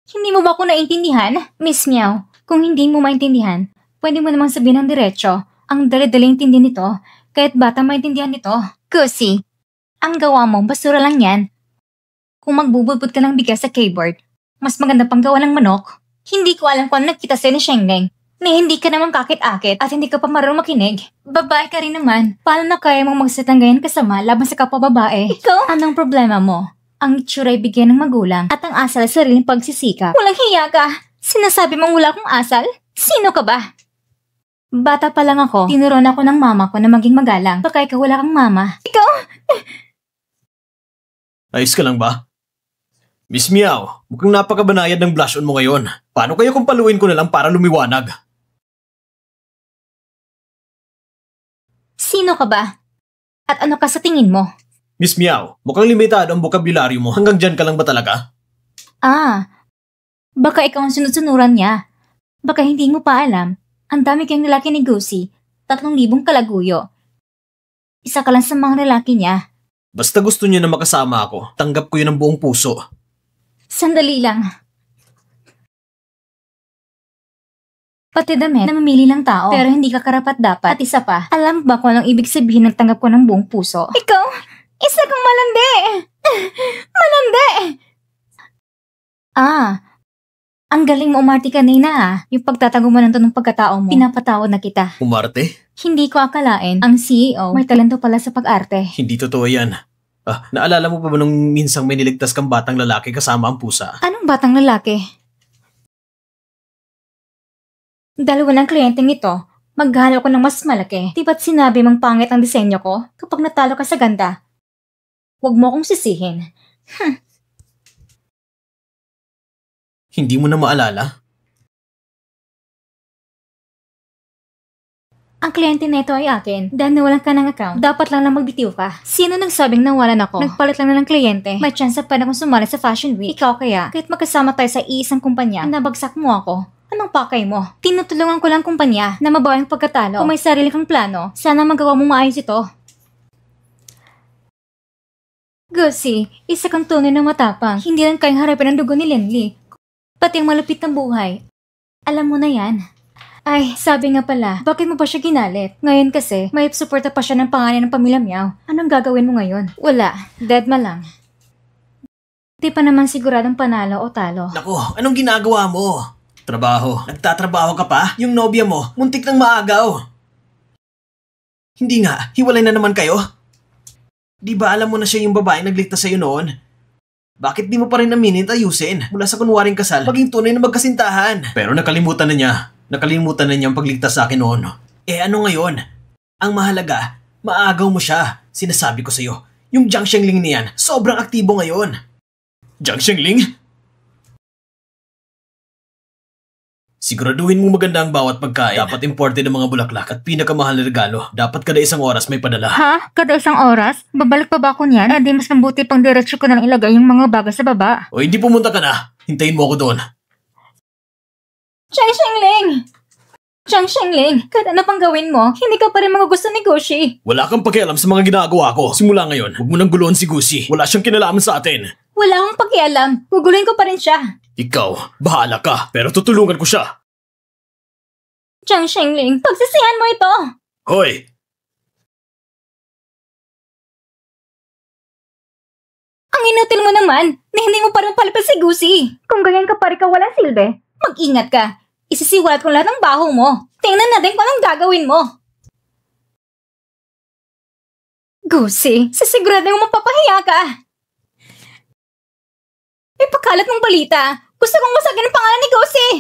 Hindi mo ba ako naiintindihan? Miss Meow, kung hindi mo maintindihan, pwede mo namang sabihin ng diretso. Ang dali-dali intindi nito, kahit bata maintindihan nito. Kasi, ang gawa mo, basura lang yan. Kung magbubudbud ka ng bigas sa keyboard, mas maganda pang gawa ng manok. Hindi ko alam kung ano nagkita sa'yo ni Shengleng, na hindi ka naman kakit-akit at hindi ka pa marunong makinig. Babae ka rin naman. Paano na kaya mong magsitang ganyan kasama laban sa kapwa babae? Ikaw? Anong problema mo? Ang itsura ay bigyan ng magulang at ang asal ay sariling pagsisikap. Walang hiya ka. Sinasabi mong wala akong asal? Sino ka ba? Bata pa lang ako, tinuruan ako ng mama ko na maging magalang. Baka ikaw wala kang mama. Ikaw? Ayos ka lang ba? Miss Meow, mukhang napakabanayad ng blush on mo ngayon. Paano kaya kung paluin ko na lang para lumiwanag? Sino ka ba? At ano ka sa tingin mo? Miss Meow, mukhang limitado ang bokabularyo mo. Hanggang dyan ka lang ba talaga? Baka ikaw ang sunod-sunuran niya. Baka hindi mo pa alam. Ang dami kayong lalaki ni Goosey. 3,000 kalaguyo. Isa ka lang sa mga lalaki niya. Basta gusto niyo na makasama ako, tanggap ko yun ng buong puso. Sandali lang. Pati damit, namimili ng tao, pero hindi ka karapat-dapat. At isa pa, alam ba kung anong ibig sabihin ng tanggap ko ng buong puso? Ikaw, isa kang malandi! Malandi! Ang galing mo umarte kanina Yung pagtatago mo ng tanong pagkatao mo, pinapatawad na kita. Umarte? Hindi ko akalain, ang CEO, may talento pala sa pag-arte. Hindi totoo yan. Naalala mo pa ba nung minsang may niligtas kang batang lalaki kasama ang pusa? Anong batang lalaki? Dalawa ng kliyenteng ito, maghanap ko ng mas malaki. Di ba't sinabi mong pangit ang disenyo ko kapag natalo ka sa ganda? Huwag mo akong sisihin. Hindi mo na maalala? Ang kliyente na ito ay akin. Dahil nawalan ka ng account, dapat lang magbitiw ka. Sino nagsabing nawalan ako? Nagpalit lang na ng kliyente. May chance pa na kung sumali sa Fashion Week. Ikaw kaya, kahit magkasama tayo sa iisang kumpanya, nabagsak mo ako. Anong pakay mo? Tinutulungan ko lang kumpanya na mabawa yung pagkatalo. Kung may sarili kang plano, sana magawa mo maayos ito. Goosey, isa kang tunay na matapang. Hindi lang kayang harapin ang dugo ni Lenly. Pati ang malupit ng buhay. Alam mo na yan. Ay, sabi nga pala, bakit mo pa siya ginalit? Ngayon kasi, may suporta pa siya ng pangalan ng pamilya Meow. Anong gagawin mo ngayon? Wala. Dead ma lang. Di pa naman siguradong panalo o talo. Naku, anong ginagawa mo? Trabaho. Nagtatrabaho ka pa? Yung nobya mo, muntik nang maagaw. Hindi nga, hiwalay na naman kayo? Di ba alam mo na siya yung babaeng nagligtas sa'yo noon? Bakit di mo pa rin aminin at ayusin? Mula sa kunwaring kasal, maging tunay na magkasintahan. Pero nakalimutan na niya. Nakalimutan na niya ang pagligtas sa akin noon. Ano ngayon? Ang mahalaga, maagaw mo siya. Sinasabi ko sa'yo, yung Jiang Shengling niyan, sobrang aktibo ngayon. Jiang Shengling? Siguraduhin mo maganda ang bawat pagkain. Dapat imported ang mga bulaklak at pinakamahal na regalo. Dapat kada isang oras may padala. Ha? Kada isang oras? Babalik pa ba ako niyan? Di mas mabuti pang diretsyo ko na lang ilagay yung mga bagay sa baba. O hindi pumunta ka na. Hintayin mo ako doon. Jiang Shengling! Jiang Shengling, kahit ano pang gawin mo, hindi ka pa rin mga gusto ni Goosey. Wala kang pakialam sa mga ginagawa ko. Simula ngayon, huwag mo nang guluhan si Goosey. Wala siyang kinalaman sa atin. Wala akong pakialam. Guguluhin ko pa rin siya. Ikaw, bahala ka, pero tutulungan ko siya. Jiang Shengling, pagsisihan mo ito! Hoy! Ang inutil mo naman na hindi mo pa rin palipad si Goosey. Kung ganyan ka pa rin ka walang silbi, mag-ingat ka. Isisiwalat ko lahat ng baho mo. Tingnan natin kung anong gagawin mo. Goosey, sisigurado mo mapapahiya ka. Ipakalat mong balita. Gusto kong wasagin ang pangalan ni Goosey.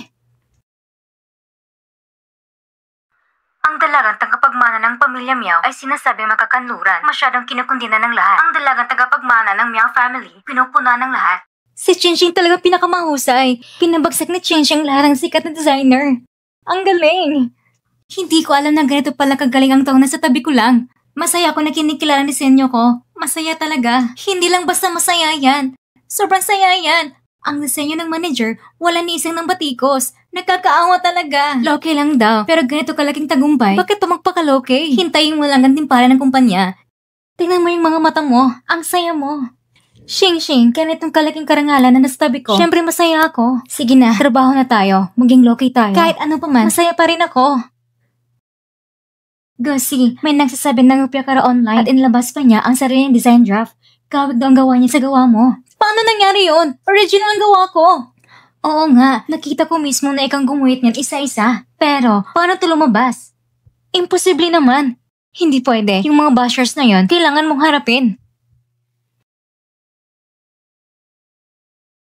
Ang dalagang tagapagmana ng pamilya Meow ay sinasabi magkakanluran. Masyadong kinukundina ng lahat. Ang dalagang tagapagmana ng Meow family, pinupuna ng lahat. Si Chinching talaga pinakamahusay. Pinabagsak ni Chinching lahat ng sikat na designer. Ang galing! Hindi ko alam na ganito pala kagaling ang taong nasa tabi ko lang. Masaya ako na kinikilala ni senyo ko. Masaya talaga. Hindi lang basta masaya yan. Sobrang saya yan. Ang disenyo ng manager, wala ni isang ng batikos. Nagkakaawa talaga. Loki lang daw, pero ganito kalaking tagumpay. Bakit pa magpakaloki? Hintayin mo lang ang timpala ng kumpanya. Tingnan mo yung mga mata mo. Ang saya mo. Shing, ganitong kalaking karangalan na nasa tabi ko. Siyempre masaya ako. Sige na, trabaho na tayo. Maging loki tayo. Kahit ano pa man, masaya pa rin ako. Gussie, may nagsasabi ng rupya ka online at inilabas pa niya ang sariling design draft. Kawig daw ang gawa niya sa gawa mo. Paano nangyari yun? Original ang gawa ko. Oo nga, nakita ko mismo na ikang gumuhit niyan isa-isa. Pero, paano ito lumabas? Imposible naman. Hindi pwede. Yung mga bashers na yon, kailangan mong harapin.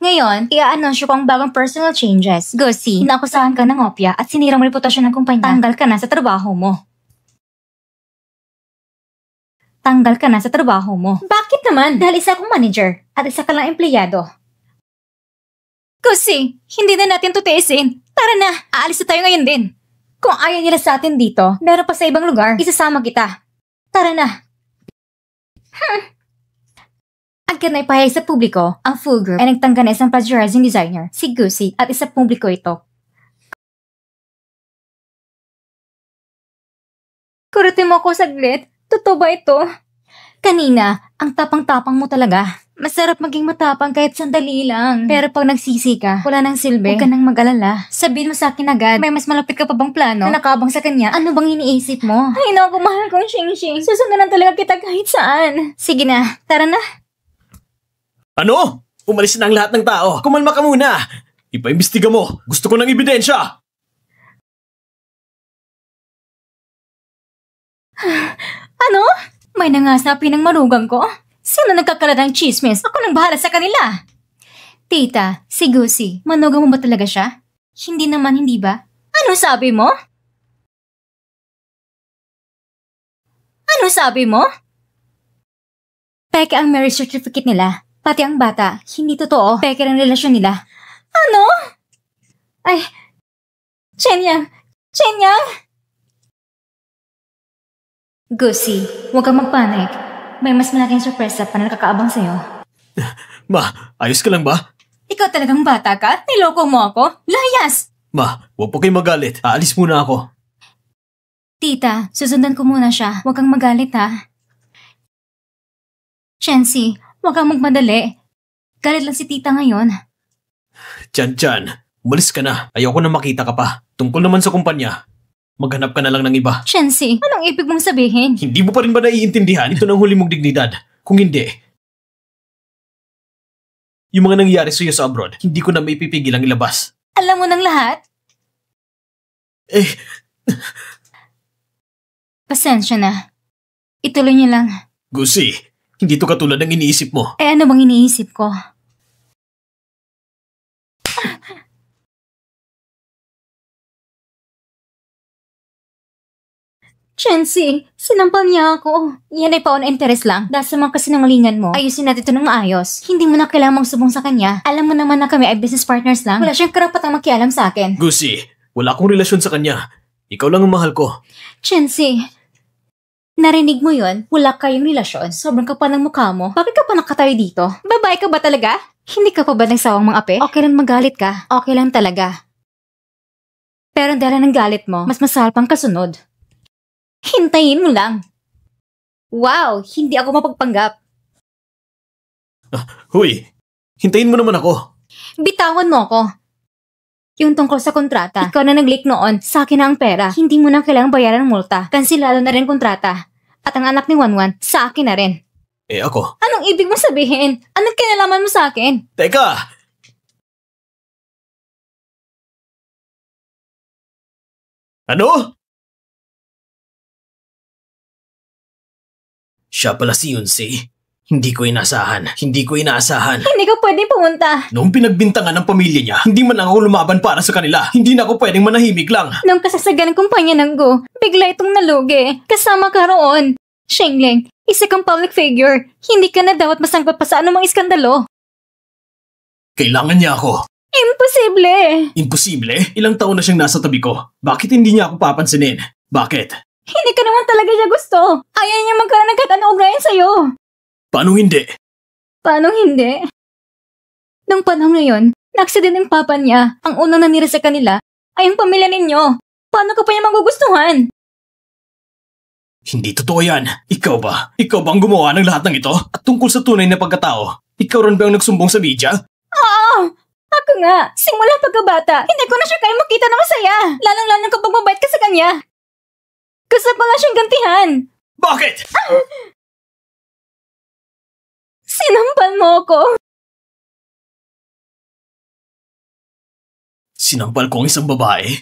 Ngayon, i-anunsyo ko ang bagong personal changes. Gussie, inakusahan ka ng opya at sinirang reputasyon ng kumpanya. Tanggal ka na sa trabaho mo. Tanggal ka na sa trabaho mo. Bakit naman? Dahil isa akong manager at isa ka lang empleyado. Gussie, hindi na natin tutiisin. Tara na, aalis na tayo ngayon din. Kung ayaw nila sa atin dito, meron pa sa ibang lugar, isasama kita. Tara na. Agad na ipahayag sa publiko, ang full group ay nagtangga na isang plagiarizing designer, si Gussie, at isa publiko ito. Kurutin mo ako saglit. Totoo ba ito? Kanina, ang tapang-tapang mo talaga. Masarap maging matapang kahit sandali lang. Pero pag nagsisi ka, wala nang silbi. Huwag ka nang mag-alala. Sabihin mo sa akin agad, may mas malapit ka pa bang plano na nakabang sa kanya? Ano bang iniisip mo? Ay naku, mahal kong Shing. Susundan talaga kita kahit saan. Sige na, tara na. Ano? Umalis na ang lahat ng tao. Kumalma ka muna. Ipaimbestiga mo. Gusto ko ng ebidensya. Ano? May nangasapi ng marugang ko? Sino nagkakalat ng chismis? Ako nang bahala sa kanila. Tita, si Gussie, manugang mo ba talaga siya? Hindi naman, hindi ba? Ano sabi mo? Ano sabi mo? Peke ang marriage certificate nila. Pati ang bata, hindi totoo. Peke ang relasyon nila. Ano? Ay, Chenyang! Gussie, huwag kang magpanik. May mas malaking sorpresa pa na nakakaabang sa'yo. Ma, ayos ka lang ba? Ikaw talagang bata ka? Niloko mo ako? Layas! Ma, huwag po kayo magalit. Aalis muna ako. Tita, susundan ko muna siya. Huwag kang magalit ha. Chancy, huwag kang magmadali. Galit lang si tita ngayon. Chan, umalis ka na. Ayoko na makita ka pa. Tungkol naman sa kumpanya. Maghanap ka na lang ng iba. Chancy, anong ibig mong sabihin? Hindi mo pa rin ba naiintindihan? Ito ng huli mong dignidad. Kung hindi, yung mga nangyayari sa'yo sa abroad, hindi ko na may pipigil ang ilabas. Alam mo ng lahat? Pasensya na. Ituloy niyo lang. Gussie, hindi to katulad ng iniisip mo. Ano bang iniisip ko? Chancy, sinampal niya ako. Yan ay paon interest lang. Dahil sa mga kasinungalingan mo, ayusin natin ito ng maayos. Hindi mo na kailangang magsubong sa kanya. Alam mo naman na kami ay business partners lang. Wala siyang karapatang makialam sa akin. Gussie, wala akong relasyon sa kanya. Ikaw lang ang mahal ko. Chancy, narinig mo yun? Wala kayong relasyon. Sobrang kapal ng mukha mo. Bakit ka pa nakatayo dito? Babae ka ba talaga? Hindi ka pa ba nagsawang mga ape? Okay lang magalit ka. Okay lang talaga. Pero dahil ng galit mo, mas masahal pang kasunod. Hintayin mo lang. Wow, hindi ako mapagpanggap. Huy, hintayin mo naman ako. Bitawan mo ako. Yung tungkol sa kontrata, ikaw na nag-leak noon, sa akin na ang pera. Hindi mo na kailangang bayaran ng multa. Kansilado na rin kontrata. At ang anak ni Wanwan, sa akin na rin. Ako? Anong ibig mo sabihin? Anong kinalaman mo sa akin? Teka! Ano? Siya pala si Yunsi. Hindi ko inaasahan. Hindi ka pwedeng pumunta. Noong pinagbintangan ng pamilya niya, hindi man lang ako lumaban para sa kanila. Hindi na ako pwedeng manahimik lang. Noong kasasagan ng kumpanya ng Go, bigla itong nalugi. Kasama ka roon. Shengling, isa kang public figure. Hindi ka na dapat masangkot pa sa anumang iskandalo. Kailangan niya ako. Imposible! Imposible? Ilang taon na siyang nasa tabi ko. Bakit hindi niya ako papansinin? Bakit? Hindi ka naman talaga niya gusto. Ayaw niya magkaroon ng kahit anong ugnayan sa'yo. Paano hindi? Paano hindi? Nung panahon na yun, na-accident yung papa niya. Ang unang nanira sa kanila ay ang pamilya ninyo. Paano ka pa niya magugustuhan? Hindi totoo yan. Ikaw ba? Ikaw ba ang gumawa ng lahat ng ito? At tungkol sa tunay na pagkatao, ikaw rin ba ang nagsumbong sa media? Oo! Ako nga, simula pagkabata, hindi ko na siya kaya makita na masaya. Lalong-lalo kapag mabait ka sa kanya. Gusto pa nga siyang gantihan. Bakit? Sinampal mo ako. Sinampal ko ang isang babae?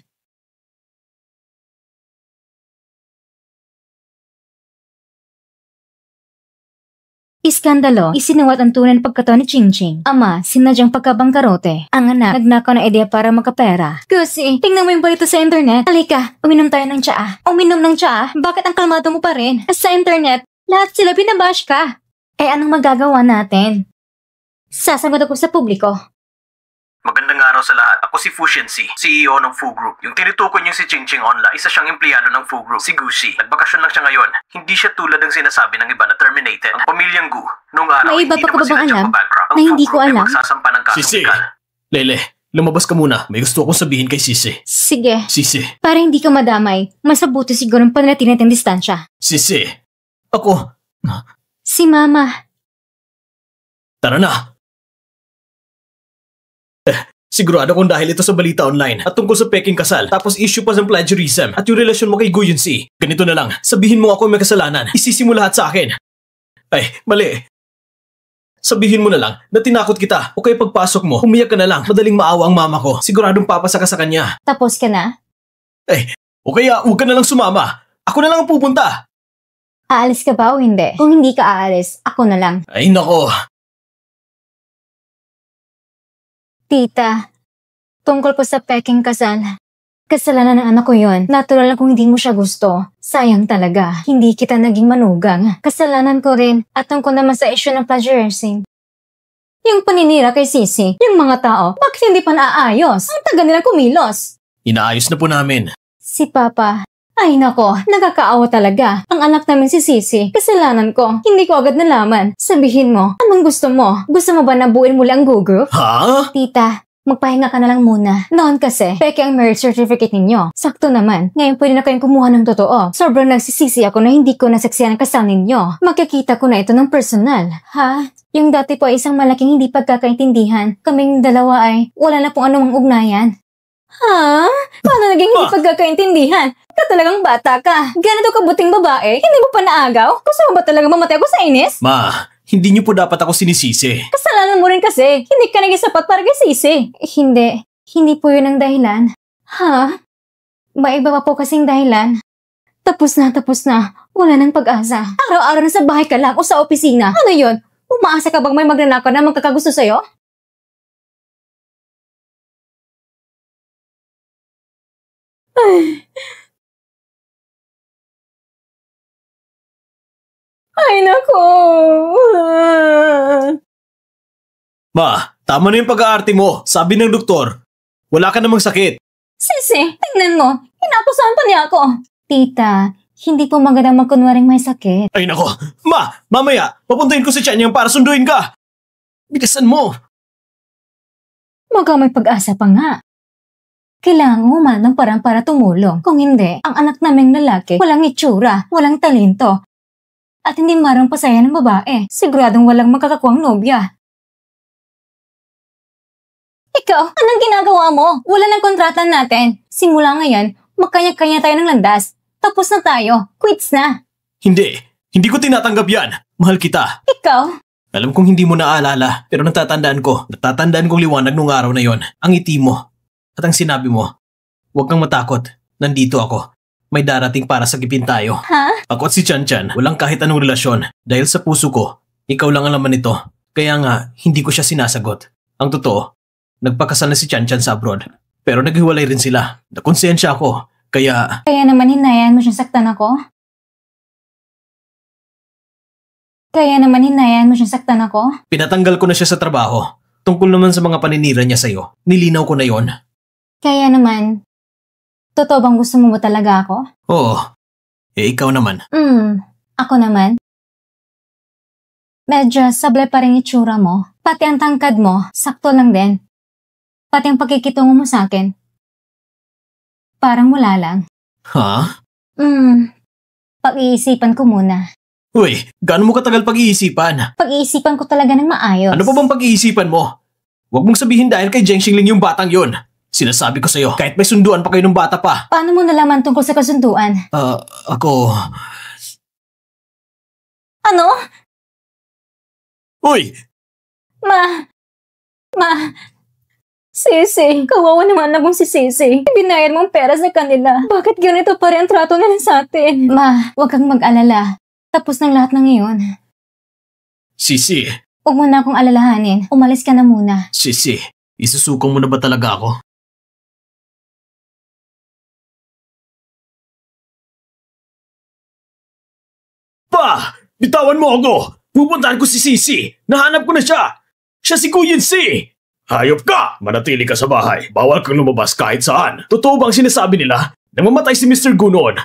Iskandalo, isinuwat ang tunay na pagkatao ni Chingching. Ama, sinadyang pagkabangkarote. Ang anak, nagnakaw ng ideya para magkapera. Gusi, tingnan mo yung balita sa internet. Halika, uminom tayo ng tsaa. Uminom ng tsaa? Bakit ang kalmado mo pa rin? Sa internet, lahat sila binabash ka. Eh anong magagawa natin? Sasagot ako sa publiko. Magandang araw sa lahat. Ako si Fu Shenxi, CEO ng Fu Group. Yung tinutukoy niyo si Chingching online, isa siyang empleyado ng Fu Group. Si Gucci, nagbakasyon lang siya ngayon. Hindi siya tulad ng sinasabi ng iba na terminated. Ang pamilyang Gu, nung araw, May iba hindi pa ka naman ba sila bang dyan alam pa-bankrupt. Ang na hindi Fu ko Group ay alam? magsasampa ng kasong legal. Lele, lumabas ka muna. May gusto akong sabihin kay Sisi. Sige, Sisi. para hindi ka madamay, mas mabuti siguro ang panatili natin distansya. Sisi. Ako. Si Mama. Tara na. Sigurado kung dahil ito sa balita online at tungkol sa peking kasal, tapos issue pa ng plagiarism at yung relasyon mo kay Gu Yunsi. Ganito na lang, sabihin mo ako may kasalanan, isisi mo lahat sa akin. Ay, mali. Sabihin mo na lang na tinakot kita o kaya pagpasok mo, umiyak ka na lang, madaling maawa ang mama ko. Siguradong papasa ka sa kanya. Tapos ka na? O kaya huwag ka na lang sumama. Ako na lang ang pupunta. Aalis ka ba o hindi? Kung hindi ka aalis, ako na lang. Ay nako. Tita, tungkol po sa peking kasal. Kasalanan ng anak ko yon. Natural lang kung hindi mo siya gusto. Sayang talaga. Hindi kita naging manugang. Kasalanan ko rin. At tungkol naman sa issue ng plagiarism. Yung paninira kay Sisi, yung mga tao, bakit hindi pa naaayos? Ang taga nilang kumilos. Inaayos na po namin. Si Papa. Ay nako, nakakaawa talaga. Ang anak namin si Sisi, kasalanan ko. Hindi ko agad nalaman. Sabihin mo, anong gusto mo? Gusto mo ba nabuin muli ang Gu Group? Ha? Tita, magpahinga ka na lang muna. Noon kasi, peke ang marriage certificate ninyo. Sakto naman. Ngayon pwede na kayong kumuha ng totoo. Sobrang nagsisisi ako na hindi ko nasaksiyan ang kasal ninyo. Magkikita ko na ito ng personal. Ha? Yung dati po ay isang malaking hindi pagkakaintindihan. Kaming dalawa ay wala na pong anumang ugnayan. Ha? Paano naging hindi pagkakaintindihan? Ka talagang bata ka. Ganito kabuting babae, hindi mo pa naagaw? Gusto mo ba talaga mamatay ako sa inis? Ma, hindi niyo po dapat ako sinisisi. Kasalanan mo rin kasi. Hindi ka naging sapat para kay Sisi. Hindi. Hindi po yun ang dahilan. Ha? May iba pa po kasing dahilan. Tapos na. Wala nang pag-asa. Araw-araw na sa bahay ka lang o sa opisina. Ano yun? Umaasa ka bang may magnanakaw na magkakagusto sa'yo? Ay nako. Ma, tama na yung pag-aarte mo. Sabi ng doktor, wala ka namang sakit. Sisi, tingnan mo. Inapusahan pa niya ako. Tita, hindi po magandang magkunwaring may sakit. Ay nako, ma, mamaya, papuntahin ko si Chanyang para sunduin ka. Bilisan mo. May pag-asa pa nga. Kailangan mo ng parang para tumulong. Kung hindi, ang anak naming lalaki, walang itsura, walang talento. At hindi marang pasaya ng babae. Siguradong walang magkakakuang nobya. Ikaw, anong ginagawa mo? Wala ng kontrata natin. Simula ngayon, magkanya-kanya tayo ng landas. Tapos na tayo. Quits na. Hindi ko tinatanggap yan. Mahal kita. Ikaw? Alam kong hindi mo naaalala, pero natatandaan kong liwanag nung araw na yon. Ang ngiti mo. At ang sinabi mo, huwag kang matakot. Nandito ako. May darating para sagipin tayo. Ha? Ako at si Chan Chan, walang kahit anong relasyon. Dahil sa puso ko, ikaw lang ang laman nito. Kaya nga, hindi ko siya sinasagot. Ang totoo, nagpakasal na si Chan Chan sa abroad. Pero naghiwalay rin sila. Nakonsensya ako. Kaya naman hinayaan mo siyang saktan ako? pinatanggal ko na siya sa trabaho. Tungkol naman sa mga paninira niya sa'yo, nilinaw ko na yon. Kaya naman, totoo bang gusto mo ba talaga ako? Oo. Eh ikaw naman. Ako naman. Medyo sablay pa rin itsura mo. Pati ang tangkad mo, sakto lang din. Pati ang pagkikitungo mo sa akin. Parang wala lang. Ha? Pag-iisipan ko muna. Uy, gaano mo katagal pag-iisipan? Pag-iisipan ko talaga ng maayos. Ano pa bang pag-iisipan mo? Huwag mong sabihin dahil kay Zheng Xingling yung batang yun. Sinasabi ko sa'yo, kahit may sunduan pa kayo ng bata pa. Paano mo nalaman tungkol sa kasunduan? Ako... Ano? Uy! Sisi, kawawa naman na mong si Sisi. Binayad mong pera sa kanila. Bakit ganito pa rin ang trato nila sa atin? Ma, huwag kang mag-alala. Tapos ng lahat ng iyon. Sisi. Huwag mo na akong alalahanin. Umalis ka na muna. Sisi, isusukong mo na ba talaga ako? Pa! Bitawan mo ako! Pupuntahan ko si Sisi! Nahanap ko na siya! Siya si Kuyin Si! Hayop ka! Manatili ka sa bahay. Bawal kang lumabas kahit saan. Totoo bang sinasabi nila na mamatay si Mr. Gu noon?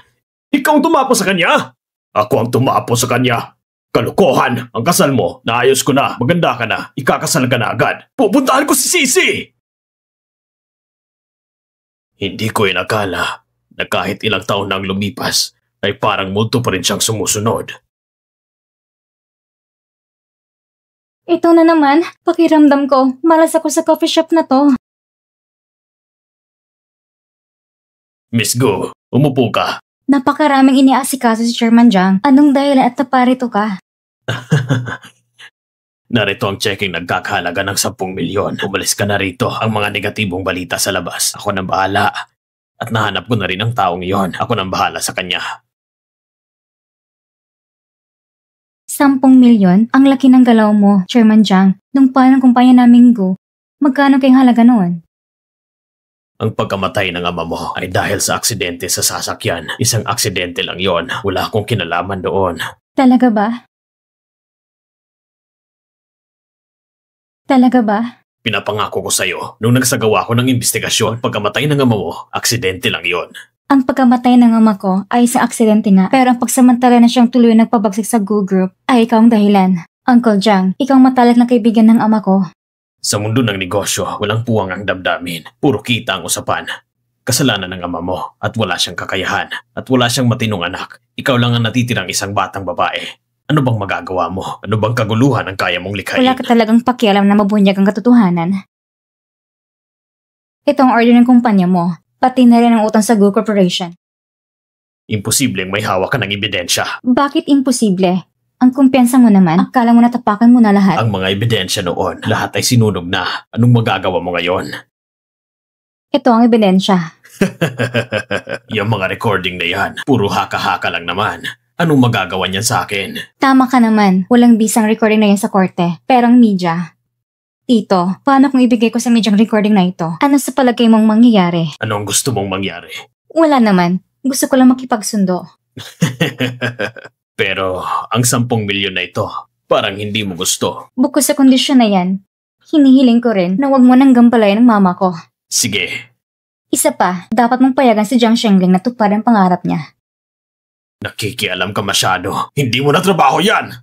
Ikaw ang tumapo sa kanya? Ako ang tumapo sa kanya. Kalokohan! Ang kasal mo, naayos ko na, maganda ka na, ikakasal ka na agad. Pupuntahan ko si Sisi! Hindi ko inakala na kahit ilang taon nang lumipas, ay parang multo pa rin siyang sumusunod. Ito na naman, pakiramdam ko. Malas ako sa coffee shop na to. Miss Gu, umupo ka. Napakaraming iniasikaso si Chairman Jiang. Anong dahilan at naparito ka? Narito ang checking nagkakahalaga ng 10 milyon. Umalis ka na rito. Ang mga negatibong balita sa labas. Ako nang bahala. At nahanap ko na rin ang taong iyon. Ako nang bahala sa kanya. 10 milyon? Ang laki ng galaw mo, Chairman Jiang. Nung parang kumpanya naming Gu, magkano kayong halaga noon? Ang pagkamatay ng ama mo ay dahil sa aksidente sa sasakyan. Isang aksidente lang yon. Wala akong kinalaman doon. Talaga ba? Talaga ba? Pinapangako ko sa'yo, nung nagsagawa ko ng investigasyon, pagkamatay ng ama mo, aksidente lang yon. Ang pagkamatay ng ama ko ay isang aksidente nga, pero ang pagsamantala na siyang tuloy nagpabagsik sa Gu Group ay ikaw ang dahilan. Uncle Jiang, ikaw ang matalik na kaibigan ng ama ko. Sa mundo ng negosyo, walang puwang ang damdamin. Puro kita ang usapan. Kasalanan ng ama mo at wala siyang kakayahan at wala siyang matinong anak. Ikaw lang ang natitirang isang batang babae. Ano bang magagawa mo? Ano bang kaguluhan ang kaya mong likhain? Wala ka talagang pakialam na mabunyag ang katotohanan. Ito ang order ng kumpanya mo, pati na rin ang utang sa Gu Corporation. Imposibleng may hawak ka ng ebidensya. Bakit imposible? Ang kumpiyansa mo naman, akala mo natapakan mo na lahat. Ang mga ebidensya noon, lahat ay sinunog na. Anong magagawa mo ngayon? Ito ang ebidensya. Yung mga recording na yan, puro haka-haka lang naman. Anong magagawa niyan sa akin? Tama ka naman, walang bisang recording na yan sa korte. Pero ang media. Tito, paano kung ibigay ko sa media ang recording na ito? Ano sa palagay mong mangyayari? Anong gusto mong mangyari? Wala naman. Gusto ko lang makipagsundo. Pero ang 10 milyon na ito, parang hindi mo gusto. Bukod sa kondisyon na yan, hinihiling ko rin na wag mo nang gampalayan ng mama ko. Sige. Isa pa, dapat mong payagan si Jiang Shengling na tupad ang pangarap niya. Nakikialam ka masyado. Hindi mo na trabaho yan!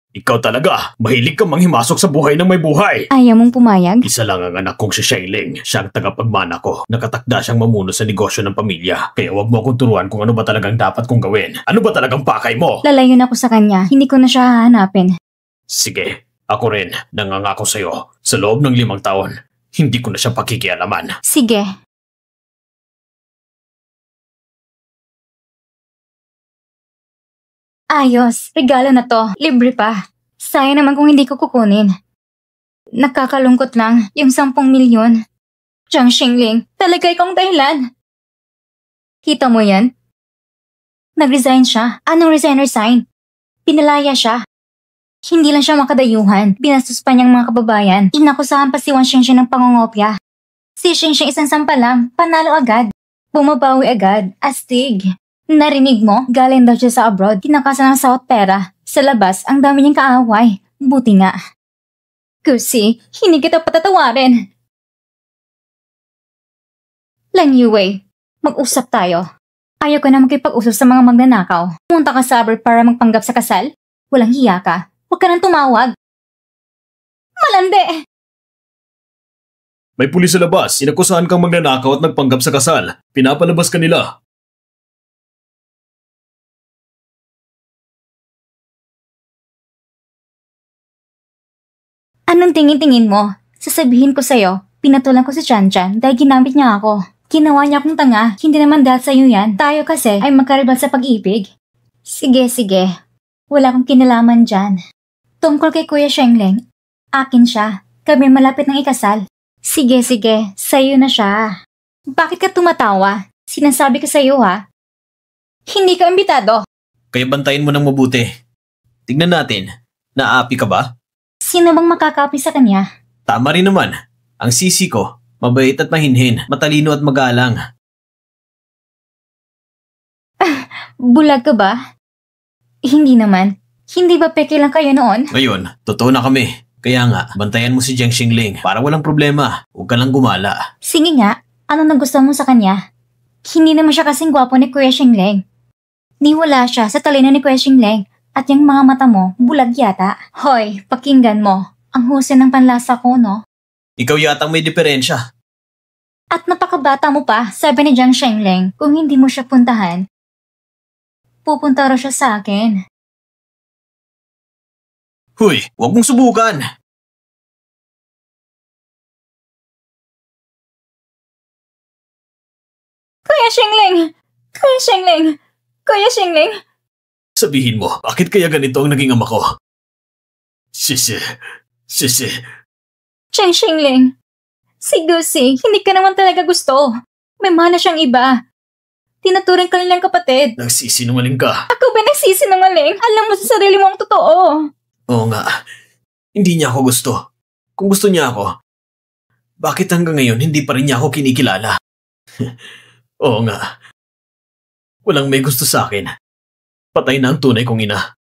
Ikaw talaga, mahilig kang manghimasok sa buhay ng may buhay. Ayaw mong pumayag? Isa lang ang anak kong si Shengling. Siya ang tagapagmana ko. Nakatakda siyang mamuno sa negosyo ng pamilya. Kaya wag mo akong turuan kung ano ba talagang dapat kong gawin. Ano ba talagang pakay mo? Lalayon ako sa kanya. Hindi ko na siya hahanapin. Sige, ako rin. Nangangako sa'yo. Sa loob ng 5 taon, hindi ko na siya pakikialaman. Sige. Ayos, regalo na to. Libre pa. Sayang naman kung hindi ko kukunin. Nakakalungkot lang yung 10 milyon. Jiang Shengling, talaga ikaw ang dahilan. Kita mo yan? Nag-resign siya. Anong resign? Pinalaya siya. Hindi lang siya makadayuhan. Binastos pa niyang mga kababayan. Inakusahan pa si Wang Xingxing ng pangongopya. Si Xingxing isang sampa lang, panalo agad. Bumabawi agad. Astig. Narinig mo? Galing daw siya sa abroad. Kinakasan ng South pera. Sa labas, ang dami niyang kaaway. Buti nga. Kusi, hindi kita patatawarin. Lang Yue, mag-usap tayo. Ayaw ko na makipag-usap sa mga magnanakaw. Kung Pumunta ka sa abroad para magpanggap sa kasal? Walang hiya ka. Huwag ka nang tumawag. Malandi! May pulis sa labas. Inakusahan kang magnanakaw at nagpanggap sa kasal. Pinapalabas ka nila. Anong tingin-tingin mo? Sasabihin ko sa'yo, pinatulan ko si Chan-Chan dahil ginamit niya ako. Ginawa niya akong tanga, hindi naman dahil sa'yo yan. Tayo kasi ay magkaribal sa pag-ibig. Sige. Wala akong kinalaman dyan. Tungkol kay Kuya Shengleng, akin siya. Kami malapit ng ikasal. Sige, sa'yo na siya. Bakit ka tumatawa? Sinasabi ko sa'yo ha. Hindi ka imbitado. Kaya bantayin mo ng mabuti. Tignan natin. Naapi ka ba? Sino bang makakapi sa kanya? Tama rin naman. Ang sisi ko, mabait at mahinhin, matalino at magalang. Bulag ka ba? Hindi naman. Hindi ba peke lang kayo noon? Ngayon, totoo na kami. Kaya nga, bantayan mo si Jiang Xingling para walang problema. Huwag ka lang gumala. Sige nga, ano nagustuhan mo sa kanya? Hindi naman siya kasing gwapo ni Kuya Shengleng. Niwala siya sa talino ni Kuya Shengleng at yung mga mata mo, bulag yata. Hoy, pakinggan mo. Ang husay ng panlasa ko, no? Ikaw yatang may diferensya. At napakabata mo pa, sabi ni Jiang Shengleng, kung hindi mo siya puntahan, pupunta raw siya sa akin. Huy, huwag mong subukan. Kuya Shengleng! Sabihin mo, bakit kaya ganito ang naging ama ko? Sisi. Jiang Shengleng, si Gusi, hindi ka naman talaga gusto. May mana siyang iba. Tinuturing ka nilang kapatid. Nagsisinungaling ka. Ako ba nagsisinungaling? Alam mo sa sarili mo ang totoo. Oo nga. Hindi niya ako gusto. Kung gusto niya ako, bakit hanggang ngayon hindi pa rin niya ako kinikilala? Oo nga. Walang may gusto sa akin. Patay na ang tunay kong ina.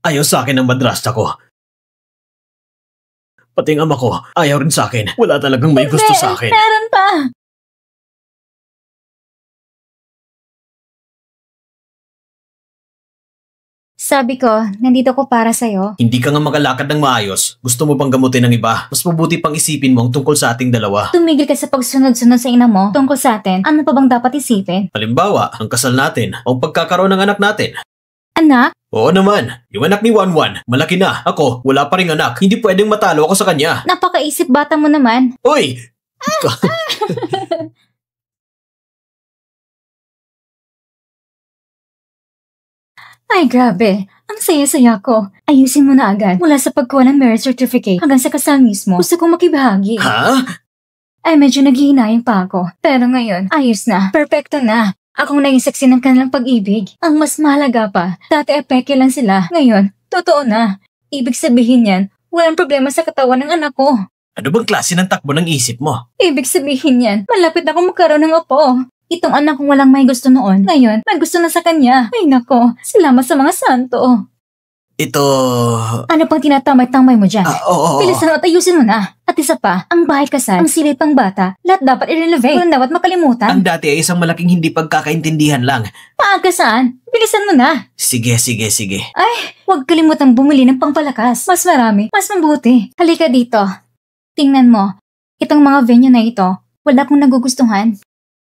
Ayaw sa akin ang madrasta ko. Pati ang ama ko, ayaw rin sa akin. Wala talagang may gusto sa akin. Meron pa. Sabi ko, nandito ko para sa'yo. Hindi ka nga makalakad ng maayos. Gusto mo pang gamutin ng iba. Mas mabuti pang isipin mo ang tungkol sa ating dalawa. Tumigil ka sa pagsunod-sunod sa ina mo tungkol sa atin. Ano pa bang dapat isipin? Halimbawa, ang kasal natin o pagkakaroon ng anak natin. Anak? Oo naman. Yung anak ni Wanwan, malaki na. Ako, wala pa ring anak. Hindi pwedeng matalo ako sa kanya. Napakaisip bata mo naman. Uy! Ay, grabe. Ang saya-saya ko. Ayusin mo na agad. Mula sa pagkuha ng marriage certificate hanggang sa kasal mismo. Gusto kong makibahagi. Ha? Ay, medyo naghihinayang pa ako. Pero ngayon, ayos na. Perfecto na. Akong naging saksi ng kanilang pag-ibig. Ang mas mahalaga pa, dati epeke lang sila. Ngayon, totoo na. Ibig sabihin yan, walang problema sa katawan ng anak ko. Ano bang klase ng takbo ng isip mo? Ibig sabihin yan, malapit ako magkaroon ng apo. Itong anak kong walang may gusto noon, ngayon, may gusto na sa kanya. Ay nako, salamat sa mga santo. Ito... Ano pang tinatamay-tamay mo dyan? Oo. Bilisan mo at ayusin mo na. At isa pa, ang bahay kasal, ang silid pang bata, lahat dapat i-renovate. Walang dapat makalimutan. Ang dati ay isang malaking hindi pagkakaintindihan lang. Maaga saan? Bilisan mo na. Sige. Ay, huwag kalimutang bumili ng pangpalakas. Mas marami, mas mabuti. Halika dito. Tingnan mo, itong mga venue na ito, wala akong nagugustuhan.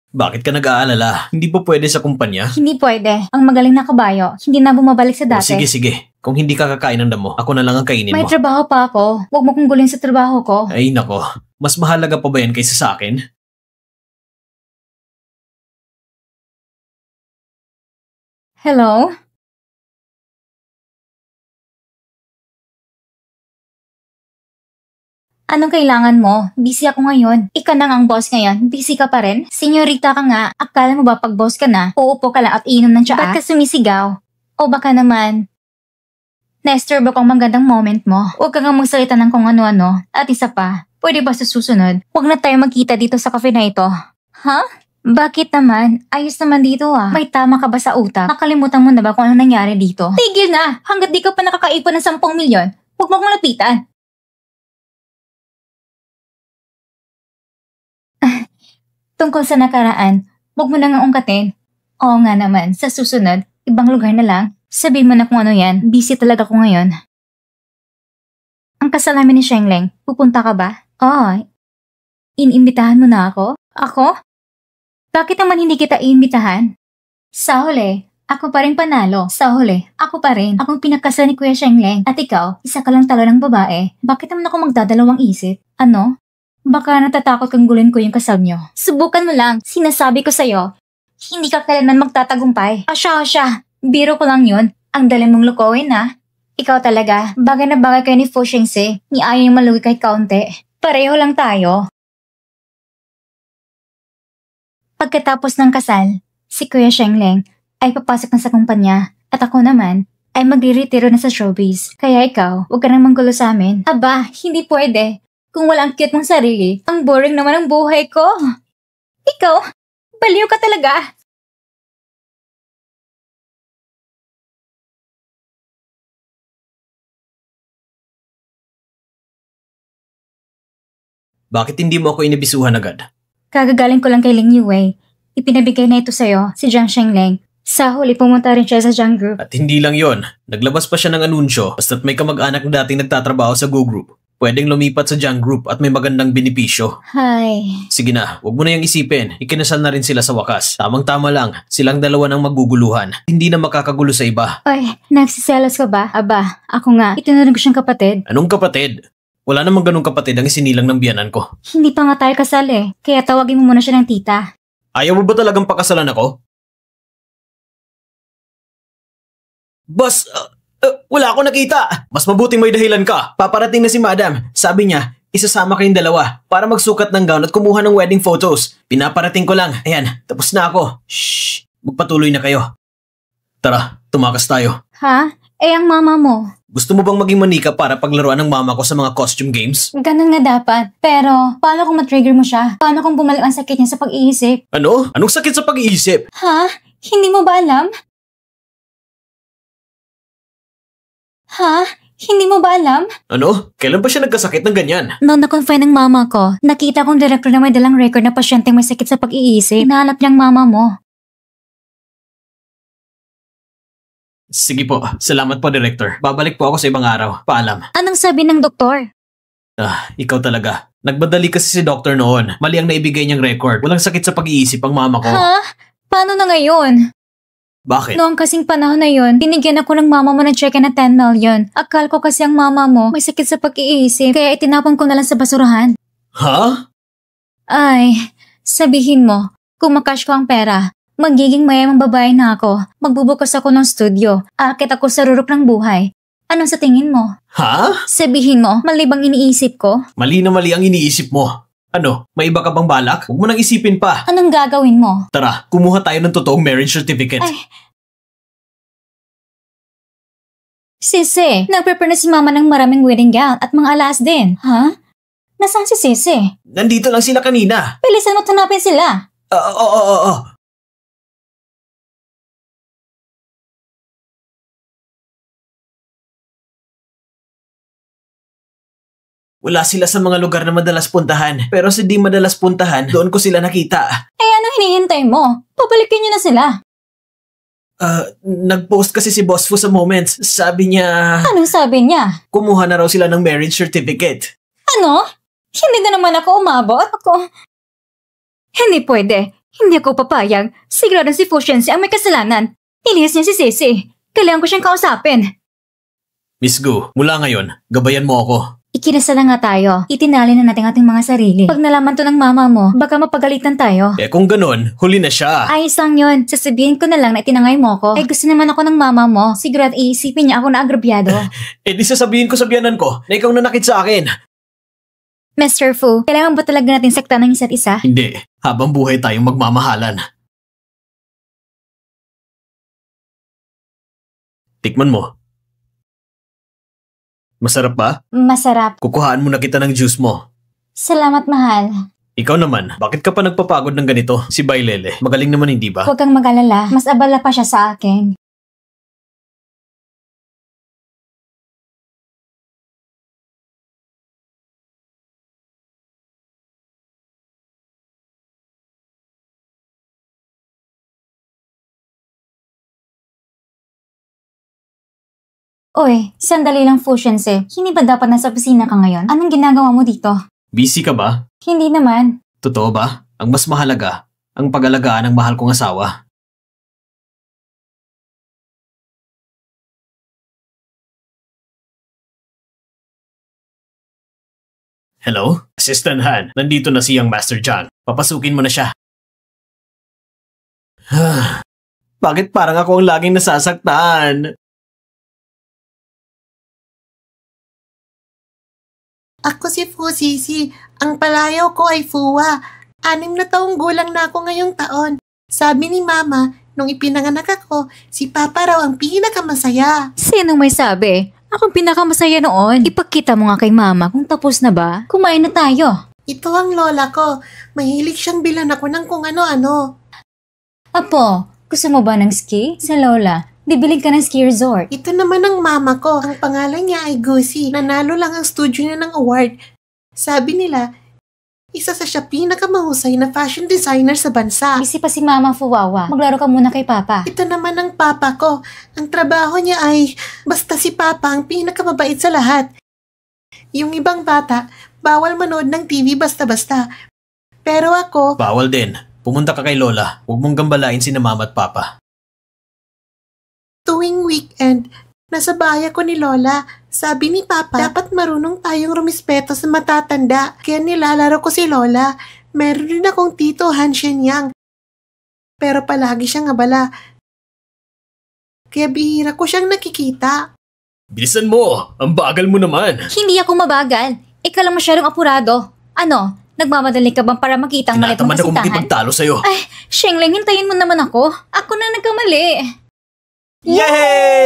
Bakit ka nag-aalala? Hindi pa pwede sa kumpanya? Hindi pwede. Ang magaling na kabayo, hindi na bumabalik sa dati. Sige. Kung hindi ka kakain ng damo, ako na lang ang kainin May mo. trabaho pa ako. Huwag mo kong gulin sa trabaho ko. Ay nako, mas mahalaga pa ba yan kaysa sa akin? Hello? Anong kailangan mo? Busy ako ngayon. Ika na nga ang boss ngayon. Busy ka pa rin? Senyorita ka nga. Akala mo ba pag boss ka na, uupo ka lang at inom ng tsaa? Ba't ka sumisigaw? O baka naman, na-disturb akong magandang moment mo. Huwag ka nga magsalita ng kung ano-ano. At isa pa, pwede ba sa susunod? Huwag na tayo magkita dito sa cafe na ito. Ha? Bakit naman? Ayos naman dito ah. May tama ka ba sa utak? Nakalimutan mo na ba kung anong nangyari dito? Tigil na! Hanggat di ka pa nakakaipon ng 10 milyon, huwag mo akong lapitan. Tungkol sa nakaraan, huwag mo na nga ungkatin. Oo nga naman, sa susunod, ibang lugar na lang. Sabihin mo na kung ano yan. Busy talaga ako ngayon. Ang kasal namin ni Shengleng, pupunta ka ba? Inimbitahan mo na ako? Ako? Bakit naman hindi kita iimbitahan? Sa huli, ako pa rin panalo. Sa huli, ako pa rin. Akong pinagkasal ni Kuya Shengleng. At ikaw, isa ka lang talo ng babae. Bakit naman ako magdadalawang isip? Ano? Baka natatakot kang gulin ko yung kasal nyo. Subukan mo lang. Sinasabi ko sa'yo, hindi ka kailanman magtatagumpay. Asya. Biro ko lang yun. Ang dali mong lukuhin ha. Ikaw talaga, bagay na bagay kayo ni Fu Shengsi. Ni ayaw yung maluwi kahit kaunti. Pareho lang tayo. Pagkatapos ng kasal, si Kuya Shengleng ay papasok na sa kumpanya at ako naman ay magre-retiro na sa showbiz. Kaya ikaw, huwag ka nang manggulo sa amin. Aba, hindi pwede. Kung wala ang cute mong sarili, ang boring naman ang buhay ko. Ikaw, baliw ka talaga. Bakit hindi mo ako inibisuhan agad? Kagagaling ko lang kay Ling Yue. Ipinabigay na ito sa'yo, si Jiang Shengleng. Sa huli, pumunta rin siya sa Jiang Group. At hindi lang yon, naglabas pa siya ng anunsyo basta't may kamag-anak na dating nagtatrabaho sa Go Group. Pwedeng lumipat sa Jiang Group at may magandang benepisyo. Hay. Sige na, huwag mo na yung isipin. Ikinasal na rin sila sa wakas. Tamang-tama lang, silang dalawa nang maguguluhan. Hindi na makakagulo sa iba. Ay, nagsiselos ka ba? Aba, ako nga. Itinuring ko siyang kapatid. Anong kapatid? Wala namang ganung kapatid ang isinilang ng biyanan ko. Hindi pa nga tayo kasal eh. Kaya tawagin mo muna siya ng tita. Ayaw mo ba talagang pakasalan ako? Boss, wala akong nakita. Mas mabuting may dahilan ka. Paparating na si Madam. Sabi niya, isasama kayong dalawa para magsukat ng gown at kumuha ng wedding photos. Pinaparating ko lang. Ayan, tapos na ako. Shh, magpatuloy na kayo. Tara, tumakas tayo. Ha? Eh ang mama mo? Gusto mo bang maging manika para paglaruan ng mama ko sa mga costume games? Ganun nga dapat. Pero, paano kung matrigger mo siya? Paano kung bumalik ang sakit niya sa pag-iisip? Ano? Anong sakit sa pag-iisip? Ha? Hindi mo ba alam? Ha? Hindi mo ba alam? Ano? Kailan ba siya nagkasakit ng ganyan? Noong na-confine ng mama ko, nakita kong direktor na may dalang record na pasyenteng may sakit sa pag-iisip. Hinahanap niyang mama mo. Sige po, salamat po, Director. Babalik po ako sa ibang araw. Paalam. Anong sabi ng doktor? Ikaw talaga. Nagbadali kasi si Doctor noon. Mali ang naibigay niyang record. Walang sakit sa pag-iisip ang mama ko. Ha? Paano na ngayon? Bakit? Noong kasing panahon na yon, binigyan ako ng mama mo ng cheque na 10 million. Akal ko kasi ang mama mo may sakit sa pag-iisip, kaya itinapon ko na lang sa basurahan. Ha? Ay, sabihin mo, kung makash ko ang pera, magiging mayamang babae na ako. Magbubukas ako ng studio. Aakit ako sa rurok ng buhay. Ano sa tingin mo? Ha? Sabihin mo, mali bang iniisip ko? Mali na mali ang iniisip mo. Ano, may iba ka bang balak? Huwag mo nang isipin pa. Anong gagawin mo? Tara, kumuha tayo ng totoong marriage certificate. Ay. Sisi, nagprepare na si mama ng maraming wedding gown at mga alas din. Ha? Nasaan si Sisi? Nandito lang sila kanina. Bilisan mo hanapin sila. Oo. Wala sila sa mga lugar na madalas puntahan. Pero sa di madalas puntahan, doon ko sila nakita. Eh ano hinihintay mo? Pabalikin niyo na sila. Nag-post kasi si Boss Fu sa Moments. Sabi niya, Anong sabi niya? kumuha na raw sila ng marriage certificate. Ano? Hindi na naman ako umabot. Hindi pwede. Hindi ako papayag. Sigurado si Fu Shensi ang may kasalanan. Nilihis niya si Sisi. Kailangan ko siyang kausapin. Miss Gu, mula ngayon, gabayan mo ako. Ikinasal na nga tayo. Itinali na natin ating mga sarili. Pag nalaman to ng mama mo, baka mapagalitan tayo. Kung ganun, huli na siya. Ayos lang yun. Sasabihin ko na lang na itinangay mo ako. Ay gusto naman ako ng mama mo. Sigurado iisipin niya ako na agrabyado. Di sasabihin ko sa biyanan ko na ikaw nanakit sa akin. Mr. Fu, kailangan ba talaga natin saktan ng isa't isa? Hindi. Habang buhay tayong magmamahalan. Tikman mo. Masarap ba? Masarap. Kukuhaan mo na kita ng juice mo. Salamat, mahal. Ikaw naman, bakit ka pa nagpapagod ng ganito? Si Bailele, magaling naman hindi ba? Huwag kang mag-alala. Mas abala pa siya sa akin. Oy, sandali lang Fushensei. Hindi ba dapat nasa opisina ka ngayon? Anong ginagawa mo dito? Busy ka ba? Hindi naman. Totoo ba? Ang mas mahalaga, ang pag-alagaan ng mahal kong asawa. Hello? Assistant Han, nandito na siyang Master John. Papasukin mo na siya. Bakit parang ako ang laging nasasaktan? Ako si Fusisi. Ang palayaw ko ay Fuwa. 6 na taong gulang na ako ngayong taon. Sabi ni Mama, nung ipinanganak ako, si Papa raw ang pinakamasaya. Sinong may sabi? Akong pinakamasaya noon. Ipakita mo nga kay mama kung tapos na ba. Kumain na tayo. Ito ang lola ko. Mahilig siyang bilan ako ng kung ano-ano. Apo, gusto mo ba ng ski? Sa lola, bibiling ka ng ski resort. Ito naman ang mama ko. Ang pangalan niya ay Gusi. Nanalo lang ang studio niya ng award. Sabi nila, isa sa siya pinakamahusay na fashion designer sa bansa. Busy pa si mama Fuwawa. Maglaro ka muna kay papa. Ito naman ang papa ko. Ang trabaho niya ay basta si papa ang pinakamabait sa lahat. Yung ibang bata, bawal manood ng TV basta-basta. Pero ako, Bawal din. Pumunta ka kay Lola. Huwag mong gambalain sina Mama at Papa. tuwing weekend, nasa bahay ko ni Lola. Sabi ni Papa, dapat marunong tayong rumispeto sa matatanda. Kaya nilalaro ko si Lola. Meron rin akong tito Han Shenyang. Pero palagi siyang abala. Kaya bihira ko siyang nakikita. Bilisan mo! Ang bagal mo naman! Hindi ako mabagal. Ikaw lang masyadong apurado. Ano? Nagmamadali ka bang para makita ang malit mong Tinatamad ako kasitahan? makipagtalo sa'yo. Ay, Shengling, hintayin mo naman ako. Ako na nagkamali. Yay!